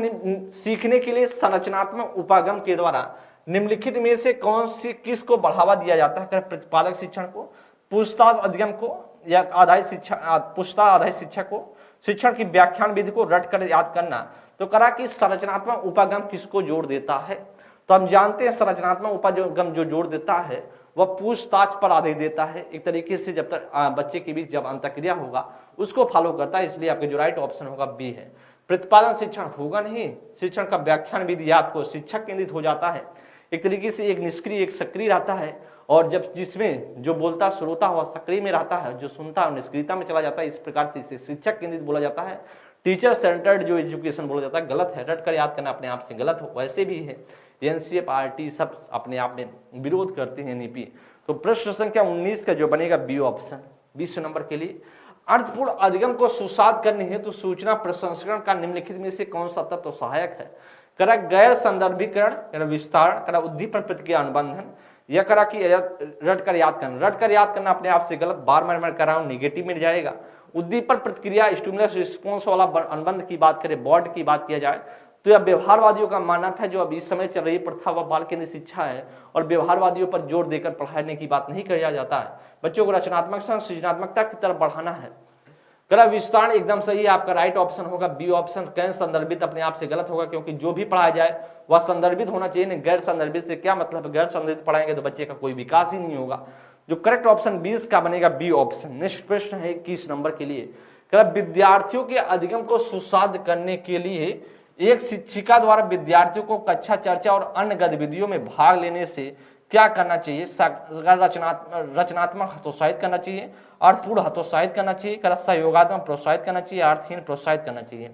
Speaker 1: सीखने के लिए संरचनात्मक उपागम के द्वारा निम्नलिखित में से कौन सी किस को बढ़ावा दिया जाता है? प्रतिपादक शिक्षण को, पूछताछ अधिगम को, या आधारित शिक्षा, पूछताछ आधारित शिक्षा को, शिक्षण की व्याख्यान विधि को रट कर याद करना। तो करा कि संरचनात्मक उपागम किसको जोड़ देता है? तो हम जानते हैं संरचनात्मक उपागम जो जोड़ देता है वह पूछताछ पर आधारित देता है। एक तरीके से जब तक बच्चे के बीच जब अंतःक्रिया होगा उसको फॉलो करता है, इसलिए आपके जो राइट ऑप्शन होगा बी है। प्रतिपादन शिक्षण होगा नहीं, शिक्षण का व्याख्यान विधि आपको शिक्षक केंद्रित हो जाता है, एक तरीके से एक निष्क्रिय एक सक्रिय रहता है, और जब जिसमें जो बोलता श्रोता हुआ सक्रिय में रहता है, जो सुनता है निष्क्रियता में चला जाता है, इस प्रकार से इसे शिक्षक केंद्रित बोला जाता है। टीचर सेंटर्ड जो एजुकेशन बोला जाता है गलत है, रट कर याद करना अपने आप से गलत हो, वैसे भी है एनसीईआरटी सब अपने आप में विरोध करते हैं नीपी। तो प्रश्न संख्या 19 का जो बनेगा बी ऑप्शन 20 नंबर के लिए। अर्थपूर्ण अधिगम को सुसाध करने हेतु तो सूचना प्रसंस्करण का निम्नलिखित में से कौन सा तत्व सहायक है? करा गैर संदर्भीकरण, विस्तार, करा उद्दीपन प्रतिक्रिया अनुबंधन, या करा कि रट कर याद करना। रट कर याद करना अपने आप से गलत, बार बार कराऊं निगेटिव में जाएगा। उद्दीपन प्रतिक्रिया स्टिमुलस रिस्पॉन्स वाला अनुबंध की बात करें, बॉर्ड की बात किया जाए तो यह व्यवहारवादियों का मानना था, जो अब इस समय चल रही प्रथा वह बाल केंद्रित शिक्षा है और व्यवहारवादियों पर जोर देकर पढ़ाने की बात नहीं किया जाता है। बच्चों को रचनात्मक सृजनात्मकता की तरफ बढ़ाना है। करा विस्तार एकदम सही है, आपका राइट ऑप्शन होगा बी ऑप्शन। गैर संदर्भित अपने आप से गलत होगा, क्योंकि जो भी पढ़ाया जाए वह संदर्भित होना चाहिए। नहीं गैर संदर्भित से क्या मतलब है? गैर संदर्भित पढ़ाएंगे तो बच्चे का कोई विकास ही नहीं होगा। जो करेक्ट ऑप्शन 20 का बनेगा बी ऑप्शन। नेक्स्ट प्रश्न है 21 नंबर के लिए। विद्यार्थियों के अधिगम को सुसाध करने के लिए एक शिक्षिका द्वारा विद्यार्थियों को कक्षा चर्चा और अन्य गतिविधियों में भाग लेने से क्या करना चाहिए? रचनात्मक हतोत्साहित करना चाहिए, अर्थपूर्ण हतोत्साहित करना चाहिए, सहयोगात्मक प्रोत्साहित करना चाहिए, अर्थहीन प्रोत्साहित करना चाहिए।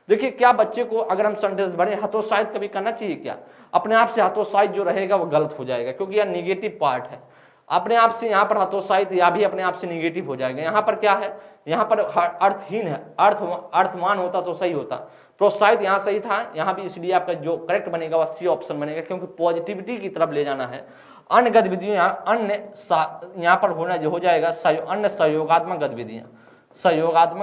Speaker 1: देखिए क्या बच्चे को अगर हम सेंटेंस बने हतोत्साहित कभी करना चाहिए क्या? अपने आप से हतोत्साहित जो रहेगा वो गलत हो जाएगा, क्योंकि यह निगेटिव पार्ट है। अपने आप से यहाँ पर हतोत्साहित या भी अपने आप से निगेटिव हो जाएगा। यहाँ पर क्या है? यहाँ पर अर्थहीन है, अर्थमान होता तो सही होता। प्रोत्साहित यहाँ सही था, यहाँ भी, इसलिए आपका जो करेक्ट बनेगा वह सी ऑप्शन बनेगा, क्योंकि पॉजिटिविटी की तरफ ले जाना है। अन्य गतिविधियों यहाँ पर होना जो हो जाएगा अन्य सहयोगात्मक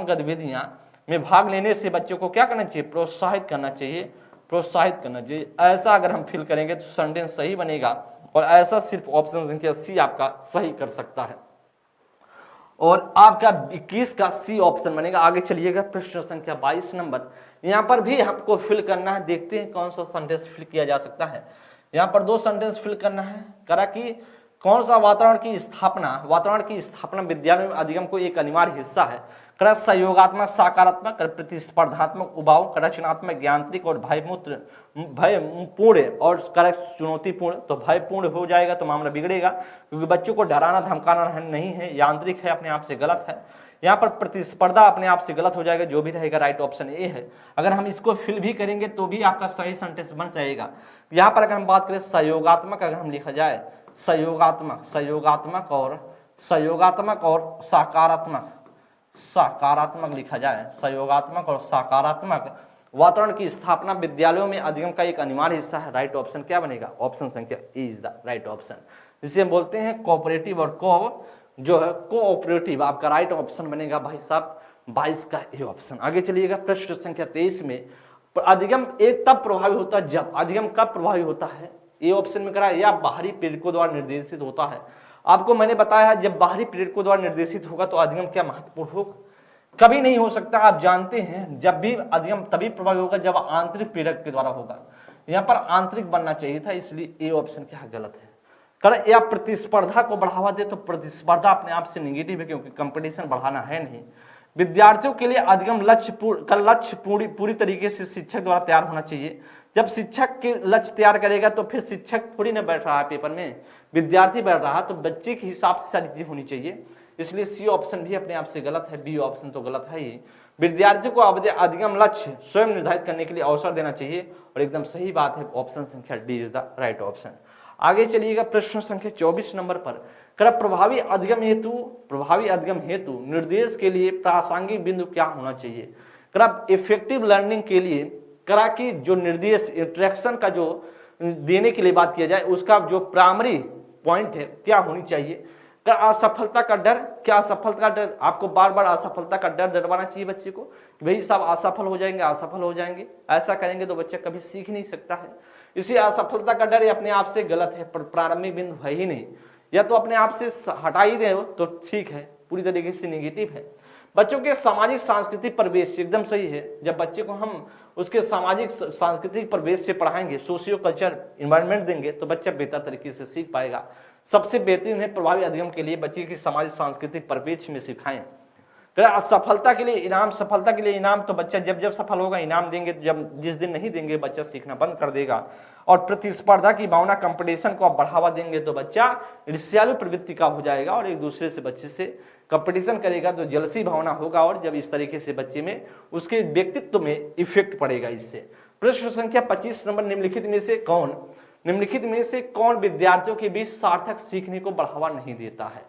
Speaker 1: गतिविधियां में भाग लेने से बच्चों को क्या करना चाहिए? प्रोत्साहित करना चाहिए, प्रोत्साहित करना चाहिए। ऐसा अगर हम फिल करेंगे तो सेंटेंस सही बनेगा, और ऐसा सिर्फ ऑप्शन संख्या सी आपका सही कर सकता है, और आपका 21 का सी ऑप्शन बनेगा। आगे चलिएगा प्रश्न संख्या 22 नंबर। यहाँ पर भी आपको फिल करना है, देखते हैं कौन सा सेंटेंस फिल किया जा सकता है। यहाँ पर 2 सेंटेंस फिल करना है। करा कि कौन सा वातावरण की स्थापना विद्यालय में अधिगम को एक अनिवार्य हिस्सा है। करा सहयोगात्मक सकारात्मक, प्रतिस्पर्धात्मक उबाऊ, रचनात्मक यांत्रिक और भयपूर्ण और चुनौतीपूर्ण। तो भयपूर्ण हो जाएगा तो मामला बिगड़ेगा, क्योंकि बच्चों को डराना धमकाना नहीं है। यांत्रिक है अपने आप से गलत है। यहाँ पर प्रतिस्पर्धा अपने आप से गलत हो जाएगा, जो भी रहेगा राइट ऑप्शन ए है। अगर हम इसको फिल भी करेंगे तो भी आपका सही सेंटेंस बन जाएगा। यहाँ पर अगर हम बात करें सहयोगात्मक, अगर हम लिखा जाए सहयोगात्मक और सकारात्मक लिखा जाए, सहयोगात्मक और सकारात्मक वातावरण की स्थापना विद्यालयों में अधिगम का एक अनिवार्य हिस्सा है। राइट ऑप्शन क्या बनेगा? ऑप्शन संख्या ए इज द राइट ऑप्शन, जिसे हम बोलते हैं कोऑपरेटिव और जो है कोऑपरेटिव। आपका राइट ऑप्शन बनेगा भाई साहब 22 का ए ऑप्शन। आगे चलिएगा प्रश्न संख्या 23 में। अधिगम एक तब प्रभावी होता है जब, अधिगम कब प्रभावी होता है? ए ऑप्शन में करा, या बाहरी प्रेरकों द्वारा निर्देशित होता है। आपको मैंने बताया जब बाहरी प्रेरकों द्वारा निर्देशित होगा तो अधिगम क्या महत्वपूर्ण होगा? कभी नहीं हो सकता। आप जानते हैं जब भी अधिगम तभी प्रभावी होगा जब आंतरिक प्रेरक के द्वारा होगा। यहाँ पर आंतरिक बनना चाहिए था, इसलिए ए ऑप्शन क्या गलत है। कर या प्रतिस्पर्धा को बढ़ावा दे, तो प्रतिस्पर्धा अपने आप से निगेटिव है, क्योंकि कंपटीशन बढ़ाना है नहीं। विद्यार्थियों के लिए अधिगम लक्ष्य पूरी तरीके से शिक्षक द्वारा तैयार होना चाहिए। जब शिक्षक के लक्ष्य तैयार करेगा तो फिर शिक्षक थोड़ी ना बैठ रहा है पेपर में, विद्यार्थी बैठ रहा है, तो बच्चे के हिसाब से सारी चीजें होनी चाहिए। इसलिए सी ऑप्शन भी अपने आप से गलत है, बी ऑप्शन तो गलत है ही। विद्यार्थियों को अधिगम लक्ष्य स्वयं निर्धारित करने के लिए अवसर देना चाहिए, और एकदम सही बात है, ऑप्शन संख्या D is the right option. आगे चलिएगा प्रश्न संख्या 24 नंबर पर। प्रभावी अधिगम हेतु निर्देश के लिए प्रासंगिक बिंदु क्या होना चाहिए? इफेक्टिव लर्निंग के लिए कि जो निर्देश इंटरेक्शन का जो देने के लिए बात किया जाए, उसका जो प्राइमरी पॉइंट है क्या होनी चाहिए? असफलता का डर, क्या असफलता का डर, आपको बार बार असफलता का डर डरवाना चाहिए बच्चे को कि भाई साहब असफल हो जाएंगे, ऐसा करेंगे तो बच्चा कभी सीख नहीं सकता है। इसी असफलता का डर अपने आप से गलत है, प्रारंभिक बिंदु है ही नहीं, या तो अपने आप से हटा ही दे तो ठीक है, पूरी तरीके से निगेटिव है। बच्चों के सामाजिक सांस्कृतिक परिवेश एकदम सही है, जब बच्चे को हम उसके सामाजिक सांस्कृतिक परिवेश से पढ़ाएंगे, सोशियो कल्चर इन्वायरमेंट देंगे, तो बच्चा बेहतर तरीके से सीख पाएगा। सबसे बेहतरीन है प्रभावी अधिगम के लिए बच्चे की सामाजिक सांस्कृतिक परिवेश में सिखाएं। सफलता के लिए इनाम, तो बच्चा जब सफल होगा इनाम देंगे, जब जिस दिन नहीं देंगे बच्चा सीखना बंद कर देगा। और प्रतिस्पर्धा की भावना, कंपटीशन को आप बढ़ावा देंगे तो बच्चा ईर्ष्यालु प्रवृत्ति का हो जाएगा और एक दूसरे से बच्चे से कंपटीशन करेगा तो जलसी भावना होगा, और जब इस तरीके से बच्चे में उसके व्यक्तित्व में इफेक्ट पड़ेगा इससे। प्रश्न संख्या 25 नंबर, निम्नलिखित में से कौन विद्यार्थियों के बीच सार्थक सीखने को बढ़ावा नहीं देता है?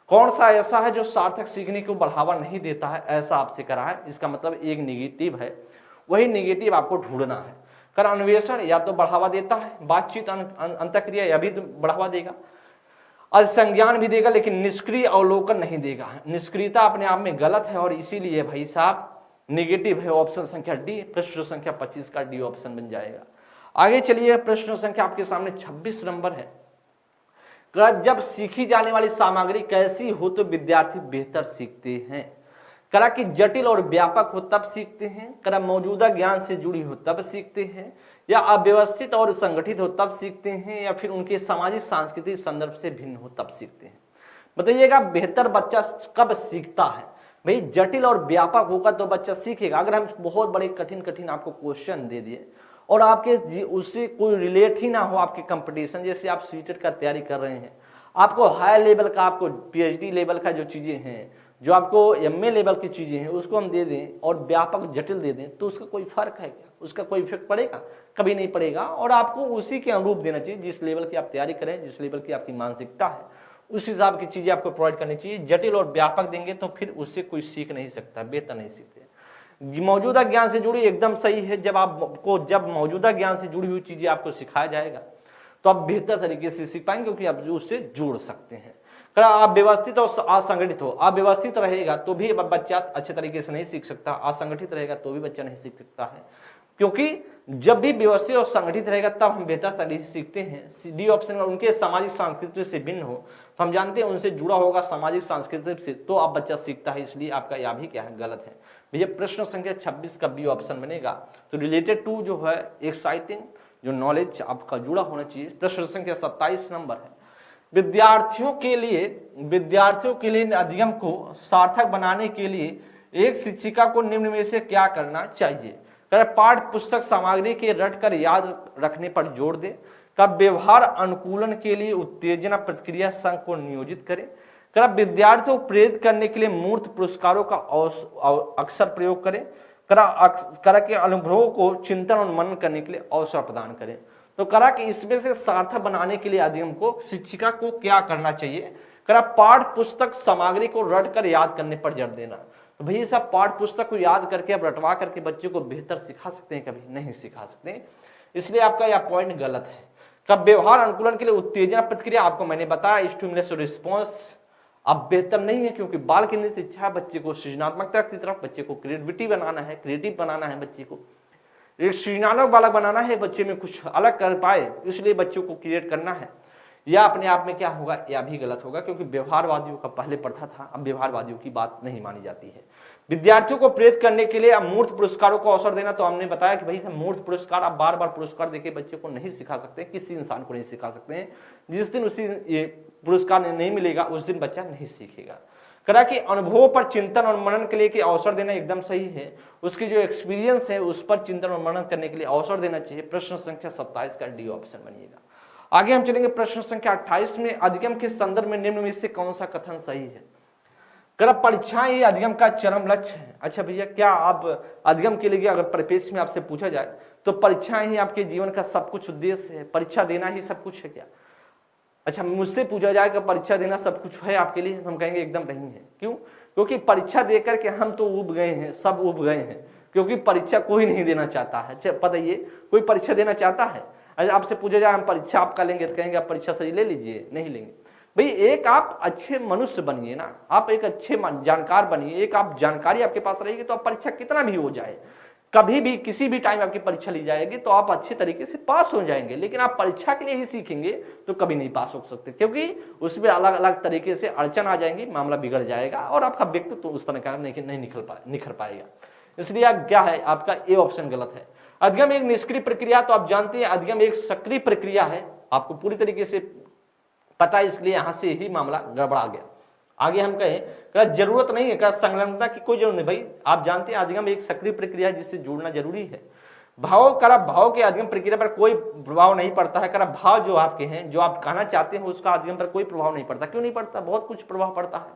Speaker 1: कौन सा ऐसा है जो सार्थक सीखने को बढ़ावा नहीं देता है, ऐसा आपसे करा है, इसका मतलब एक निगेटिव है, वही निगेटिव आपको ढूंढना है। अन्वेषण या तो बढ़ावा देता है, बातचीत अंतःक्रिया या भी बढ़ावा देगा, संज्ञान भी देगा, लेकिन निष्क्रिय अवलोकन नहीं देगा। निष्क्रियता अपने आप में गलत है और इसीलिए भाई साहब निगेटिव है, ऑप्शन संख्या डी, प्रश्न संख्या 25 का डी ऑप्शन बन जाएगा। आगे चलिए प्रश्न संख्या आपके सामने 26 नंबर है। जब सीखी जाने वाली सामग्री कैसी हो तो विद्यार्थी बेहतर सीखते हैं? कि जटिल और व्यापक हो तब सीखते हैं, मौजूदा ज्ञान से जुड़ी हो तब सीखते हैं, या अव्यवस्थित और संगठित हो तब सीखते हैं, या फिर उनके सामाजिक सांस्कृतिक संदर्भ से भिन्न हो तब सीखते हैं? बताइएगा बेहतर बच्चा कब सीखता है? भाई जटिल और व्यापक होगा तो बच्चा सीखेगा। अगर हम बहुत बड़े कठिन आपको क्वेश्चन दे दिए और आपके उससे कोई रिलेट ही ना हो आपके कंपटीशन, जैसे आप सीटेट का तैयारी कर रहे हैं, आपको हाई लेवल का, आपको पीएचडी लेवल का जो चीजें हैं, जो आपको एमए लेवल की चीजें हैं, उसको हम दे दें और व्यापक जटिल दे दें, तो उसका कोई फर्क है क्या? उसका कोई इफेक्ट पड़ेगा? कभी नहीं पड़ेगा। और आपको उसी के अनुरूप देना चाहिए, जिस लेवल की आप तैयारी करें, जिस लेवल की आपकी मानसिकता है, उस हिसाब की चीजें आपको प्रोवाइड करनी चाहिए। जटिल और व्यापक देंगे तो फिर उससे कोई सीख नहीं सकता, बेहतर नहीं सीखते। मौजूदा ज्ञान से जुड़ी एकदम सही है, जब मौजूदा ज्ञान से जुड़ी हुई चीजें आपको सिखाया जाएगा तो आप बेहतर तरीके से सीख पाएंगे, क्योंकि आप उससे जुड़ सकते हैं। आप व्यवस्थित और असंगठित हो, आप व्यवस्थित रहेगा तो भी बच्चा अच्छे तरीके से नहीं सीख सकता, असंगठित रहेगा तो भी बच्चा नहीं सीख सकता है, क्योंकि जब भी व्यवस्थित और संगठित रहेगा तब हम बेहतर तरीके से सीखते हैं। डी ऑप्शन में उनके सामाजिक संस्कृति से भिन्न हो, तो हम जानते हैं उनसे जुड़ा होगा सामाजिक संस्कृति से, तो आप बच्चा सीखता है, इसलिए आपका यह भी क्या है, गलत है। भैया प्रश्न संख्या 26 का बी ऑप्शन बनेगा। तो रिलेटेड टू जो है एक्साइटिंग जो नॉलेज आपका जुड़ा होना चाहिए। प्रश्न संख्या 27 नंबर है। विद्यार्थियों के लिए अधिगम को सार्थक बनाने के लिए एक शिक्षिका को निम्न में से क्या करना चाहिए? पाठ्य पुस्तक सामग्री के रट कर याद रखने पर जोर दे, व्यवहार अनुकूलन के लिए उत्तेजना प्रतिक्रिया संघ को नियोजित करें, विद्यार्थियों को प्रेरित करने के लिए मूर्त पुरस्कारों का अक्सर प्रयोग करें, के अनुभवों को चिंतन और मनन करने के लिए अवसर प्रदान करें। तो कि इसमें से सार्थक बनाने के लिए अधिगम को शिक्षिका को क्या करना चाहिए? पाठ्य पुस्तक सामग्री को रट कर याद करने पर जोर देना। तो भैया साहब पाठ्य पुस्तक को याद करके अब रटवा करके बच्चे को बेहतर सिखा सकते हैं? कभी नहीं सिखा सकते, इसलिए आपका यह पॉइंट गलत है। व्यवहार अनुकूलन के लिए उत्तेजना प्रतिक्रिया, आपको मैंने बताया स्टिमुलस और रिस्पॉन्स अब बेहतर नहीं है, क्योंकि बाल केंद्रित शिक्षा बच्चे को सृजनात्मकता की तरफ, बच्चे को क्रिएटिविटी बनाना है, क्रिएटिव बनाना है, बच्चे को एक सृजनात्मक बालक बनाना है, बच्चे में कुछ अलग कर पाए, इसलिए बच्चों को क्रिएट करना है। यह अपने आप में क्या होगा, यह भी गलत होगा, क्योंकि व्यवहारवादियों का पहले प्रथा था, अब व्यवहारवादियों की बात नहीं मानी जाती है। विद्यार्थियों को प्रेरित करने के लिए अमूर्त पुरस्कारों को अवसर देना, तो हमने बताया कि भाई मूर्त पुरस्कार आप बार बार पुरस्कार देके बच्चे को नहीं सिखा सकते, किसी इंसान को नहीं सिखा सकते हैं। जिस दिन उसी पुरस्कार नहीं मिलेगा उस दिन बच्चा नहीं सीखेगा। कि अनुभवों पर चिंतन और मनन के लिए कि अवसर देना एकदम सही है, उसकी जो एक्सपीरियंस है उस पर चिंतन और मनन करने के लिए अवसर देना चाहिए। प्रश्न संख्या 27 का डी ऑप्शन बनिएगा। आगे हम चलेंगे प्रश्न संख्या 28 में। अधिगम के संदर्भ में निम्न में से कौन सा कथन सही है? कर परीक्षाएं ये अधिगम का चरम लक्ष्य है। अच्छा भैया, क्या आप अधिगम के लिए अगर परिपेक्ष में आपसे पूछा जाए तो परीक्षाएं ही आपके जीवन का सब कुछ उद्देश्य है, परीक्षा देना ही सब कुछ है क्या? अच्छा, मुझसे पूछा जाए कि परीक्षा देना सब कुछ है आपके लिए, हम कहेंगे एकदम नहीं है। क्यों? क्योंकि परीक्षा देकर के हम तो उब गए हैं, सब उब गए हैं, क्योंकि परीक्षा कोई नहीं देना चाहता है। पता ये कोई परीक्षा देना चाहता है? अगर आपसे पूछा जाए हम परीक्षा आपका लेंगे तो कहेंगे आप परीक्षा सही ले लीजिए, नहीं लेंगे। भाई एक आप अच्छे मनुष्य बनिए ना, आप एक अच्छे जानकार बनिए, एक आप जानकारी आपके पास रहेगी तो आप परीक्षा कितना भी हो जाए, कभी भी किसी भी टाइम आपकी परीक्षा ली जाएगी तो आप अच्छे तरीके से पास हो जाएंगे। लेकिन आप परीक्षा के लिए ही सीखेंगे तो कभी नहीं पास हो सकते, क्योंकि उसमें अलग अलग तरीके से अड़चन आ जाएंगी, मामला बिगड़ जाएगा और आपका व्यक्तित्व तो उस तरह का नहीं निखर पाएगा। इसलिए क्या है, आपका ए ऑप्शन गलत है। अधिगम एक निष्क्रिय प्रक्रिया, तो आप जानते हैं अधिगम एक सक्रिय प्रक्रिया है, आपको पूरी तरीके से पता है, इसलिए यहां से ही मामला गड़बड़ा गया। आगे हम कहें जरूरत नहीं है, संलग्नता की कोई जरूरत नहीं। भाई आप जानते हैं अधिगम एक सक्रिय प्रक्रिया है जिससे जुड़ना जरूरी है। भाव के अधिगम प्रक्रिया पर कोई प्रभाव नहीं पड़ता है। भाव जो आपके हैं, जो आप कहना चाहते हैं, उसका अधिगम पर कोई प्रभाव नहीं पड़ता। क्यों नहीं पड़ता? बहुत कुछ प्रभाव पड़ता है।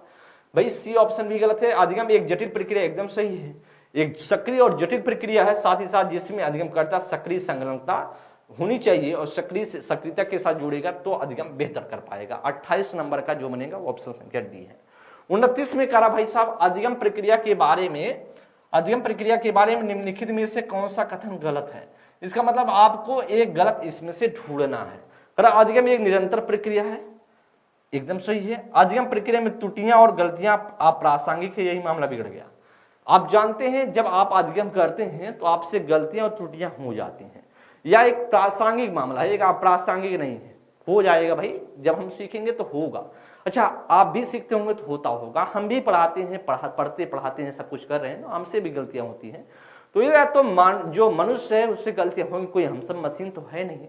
Speaker 1: भाई सी ऑप्शन भी गलत है। अधिगम एक जटिल प्रक्रिया एकदम सही है, एक सक्रिय और जटिल प्रक्रिया है, साथ ही साथ जिसमें अधिगम करता सक्रिय संलग्नता होनी चाहिए और सक्रियता के साथ जुड़ेगा तो अधिगम बेहतर कर पाएगा। 28 नंबर का जो बनेगा वो ऑप्शन संख्या डी है। 29 में कहा भाई साहब अधिगम प्रक्रिया के बारे में निम्नलिखित में से कौन सा कथन गलत है? इसका मतलब आपको एक गलत इसमें से ढूंढना है। अधिगम एक निरंतर प्रक्रिया है, एकदम सही है। अधिगम प्रक्रिया में त्रुटियां और गलतियां अप्रासंगिक है, यही मामला बिगड़ गया। आप जानते हैं जब आप अधिगम करते हैं तो आपसे गलतियां और त्रुटियां हो जाती हैं, या एक प्रासंगिक मामला है, एक अप्रासंगिक नहीं है। हो जाएगा भाई, जब हम सीखेंगे तो होगा। अच्छा, आप भी सीखते होंगे तो होता होगा, हम भी पढ़ाते हैं, पढ़ाते हैं, सब कुछ कर रहे हैं, तो हमसे भी गलतियां होती हैं। तो ये तो जो मनुष्य है उससे गलतियां होंगी, कोई हम सब मशीन तो है नहीं।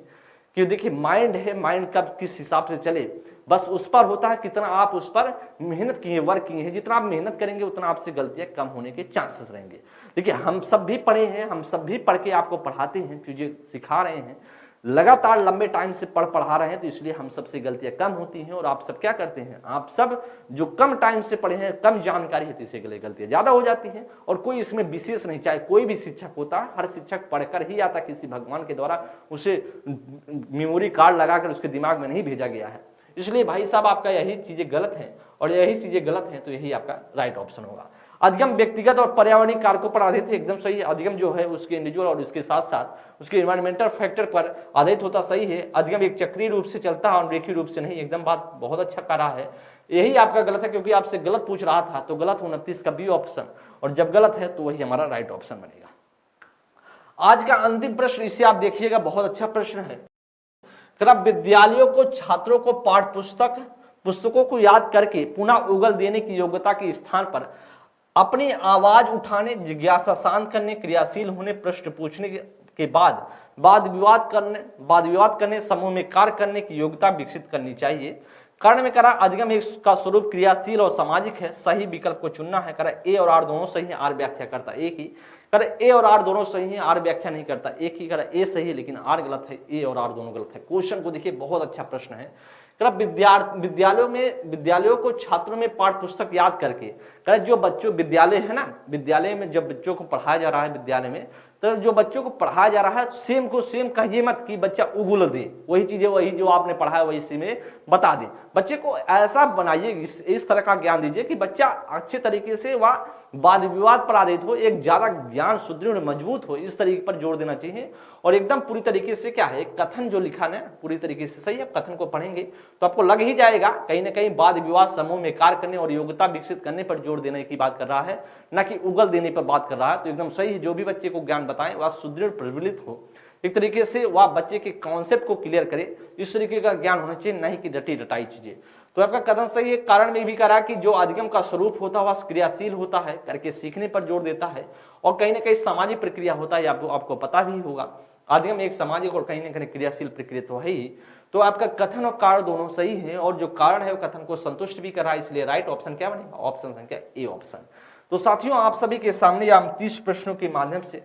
Speaker 1: कि देखिए माइंड है, माइंड कब किस हिसाब से चले बस उस पर होता है, कितना आप उस पर मेहनत किए, वर्क किए हैं। जितना आप मेहनत करेंगे उतना आपसे गलतियां कम होने के चांसेस रहेंगे। देखिए हम सब भी पढ़े हैं, हम सब भी पढ़ के आपको पढ़ाते हैं, चीजें सिखा रहे हैं, लगातार लंबे टाइम से पढ़ा रहे हैं, तो इसलिए हम सबसे गलतियां कम होती हैं। और आप सब क्या करते हैं, आप सब जो कम टाइम से पढ़े हैं, कम जानकारी है, तो इससे गलतियां ज्यादा हो जाती हैं। और कोई इसमें विशेष नहीं, चाहे कोई भी शिक्षक होता, हर शिक्षक पढ़कर ही आता, किसी भगवान के द्वारा उसे मेमोरी कार्ड लगाकर उसके दिमाग में नहीं भेजा गया है। इसलिए भाई साहब आपका यही चीजें गलत हैं, और यही चीजें गलत हैं तो यही आपका राइट ऑप्शन होगा। अधिगम व्यक्तिगत और पर्यावरणीय कारकों पर आधारित है, एकदम सही है। अधिगम जो है उसके इंडिविजुअल और उसके साथ साथ उसके एनवायरमेंटल फैक्टर पर आधारित होता, सही है। अधिगम एक चक्रीय रूप से चलता है और रेखीय रूप से नहीं, एकदम बात बहुत अच्छा करा है। यही आपका गलत है, क्योंकि आपसे गलत पूछ रहा था, तो गलत 29 का बी ऑप्शन, और जब गलत है तो वही हमारा राइट ऑप्शन बनेगा। आज का अंतिम प्रश्न, इसे आप देखिएगा, बहुत अच्छा प्रश्न है। विद्यालयों को छात्रों को पुस्तकों को याद करके पुनः उगल देने की योग्यता के स्थान पर अपनी आवाज उठाने, जिज्ञासा शांत करने, क्रियाशील होने, प्रश्न पूछने के बाद वाद विवाद करने, समूह में कार्य करने की योग्यता विकसित करनी चाहिए। कारण में करा अधिगम का स्वरूप क्रियाशील और सामाजिक है, सही विकल्प को चुनना है। करा ए और आर दोनों सही है, आर व्याख्या करता एक ही। करा ए और आर दोनों सही है, आर व्याख्या नहीं करता एक ही। करा ए सही है लेकिन आर गलत है, ए और आर दोनों गलत है। क्वेश्चन को देखिए, बहुत अच्छा प्रश्न है। विद्यालयों को छात्रों में पाठ्य पुस्तक याद करके, जो बच्चों विद्यालय है ना, विद्यालय में जब बच्चों को पढ़ाया जा रहा है, विद्यालय में तो जो बच्चों को पढ़ाया जा रहा है सेम को सेम कहिए मत कि बच्चा उगुल दे, वही चीजें वही जो आपने पढ़ा है वही में बता दे। बच्चे को ऐसा बनाइए, इस तरह का ज्ञान दीजिए कि बच्चा अच्छे तरीके से वह वाद विवाद पर आधारित हो, एक ज्यादा ज्ञान सुदृढ़ मजबूत हो, इस तरीके पर जोर देना चाहिए। और एकदम पूरी तरीके से क्या है, कथन जो लिखा है पूरी तरीके से सही है। कथन को पढ़ेंगे तो आपको लग ही जाएगा कहीं ना कहीं वाद विवाद, समूह में कार्य करने और योग्यता विकसित करने पर जोर देने की बात कर रहा है, न कि उगल देने पर बात कर रहा है। तो एकदम सही है, जो भी बच्चे को ज्ञान बताएं वह सुदृढ़ प्रज्वलित हो, एक तरीके से वह बच्चे के कॉन्सेप्ट को क्लियर करे, इस तरीके का ज्ञान होना चाहिए, नहीं कि रटी रटाई चीजें। तो आपका कथन सही है। कारण में भी करा कि जो अधिगम का स्वरूप होता है वह क्रियाशील होता है, करके सीखने पर जोर देता है, और कहीं ना कहीं सामाजिक प्रक्रिया होता है, आपको पता भी होगा। अधिगम एक सामाजिक और कहीं ना कहीं क्रियाशील प्रक्रिया तो है ही। तो आपका कथन और कारण दोनों सही है, और जो कारण है वो कथन को संतुष्ट भी कर रहा है, इसलिए राइट ऑप्शन क्या बनेगा, ऑप्शन संख्या ए ऑप्शन। तो साथियों, आप सभी के सामने हम 30 प्रश्नों के माध्यम से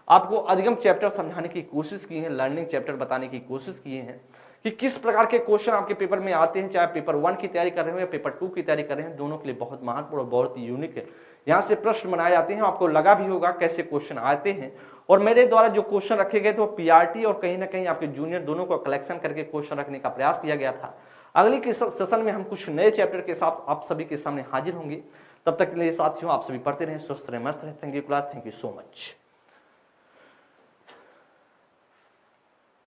Speaker 1: आपको अधिगम चैप्टर समझाने की कोशिश की है, लर्निंग चैप्टर बताने की कोशिश किए हैं कि किस प्रकार के क्वेश्चन आपके पेपर में आते हैं, चाहे पेपर 1 की तैयारी कर रहे हो या पेपर 2 की तैयारी कर रहे हैं, दोनों के लिए बहुत महत्वपूर्ण और बहुत यूनिक है। यहाँ से प्रश्न बनाए जाते हैं, आपको लगा भी होगा कैसे क्वेश्चन आते हैं। और मेरे द्वारा जो क्वेश्चन रखे गए थे वो पीआरटी और कहीं ना कहीं आपके जूनियर दोनों को कलेक्शन करके क्वेश्चन रखने का प्रयास किया गया था। अगली के सेशन में हम कुछ नए चैप्टर के साथ आप सभी के सामने हाजिर होंगे। तब तक के लिए साथियों, आप सभी पढ़ते रहें, स्वस्थ रहें, मस्त रहें। Thank you class, thank you so much.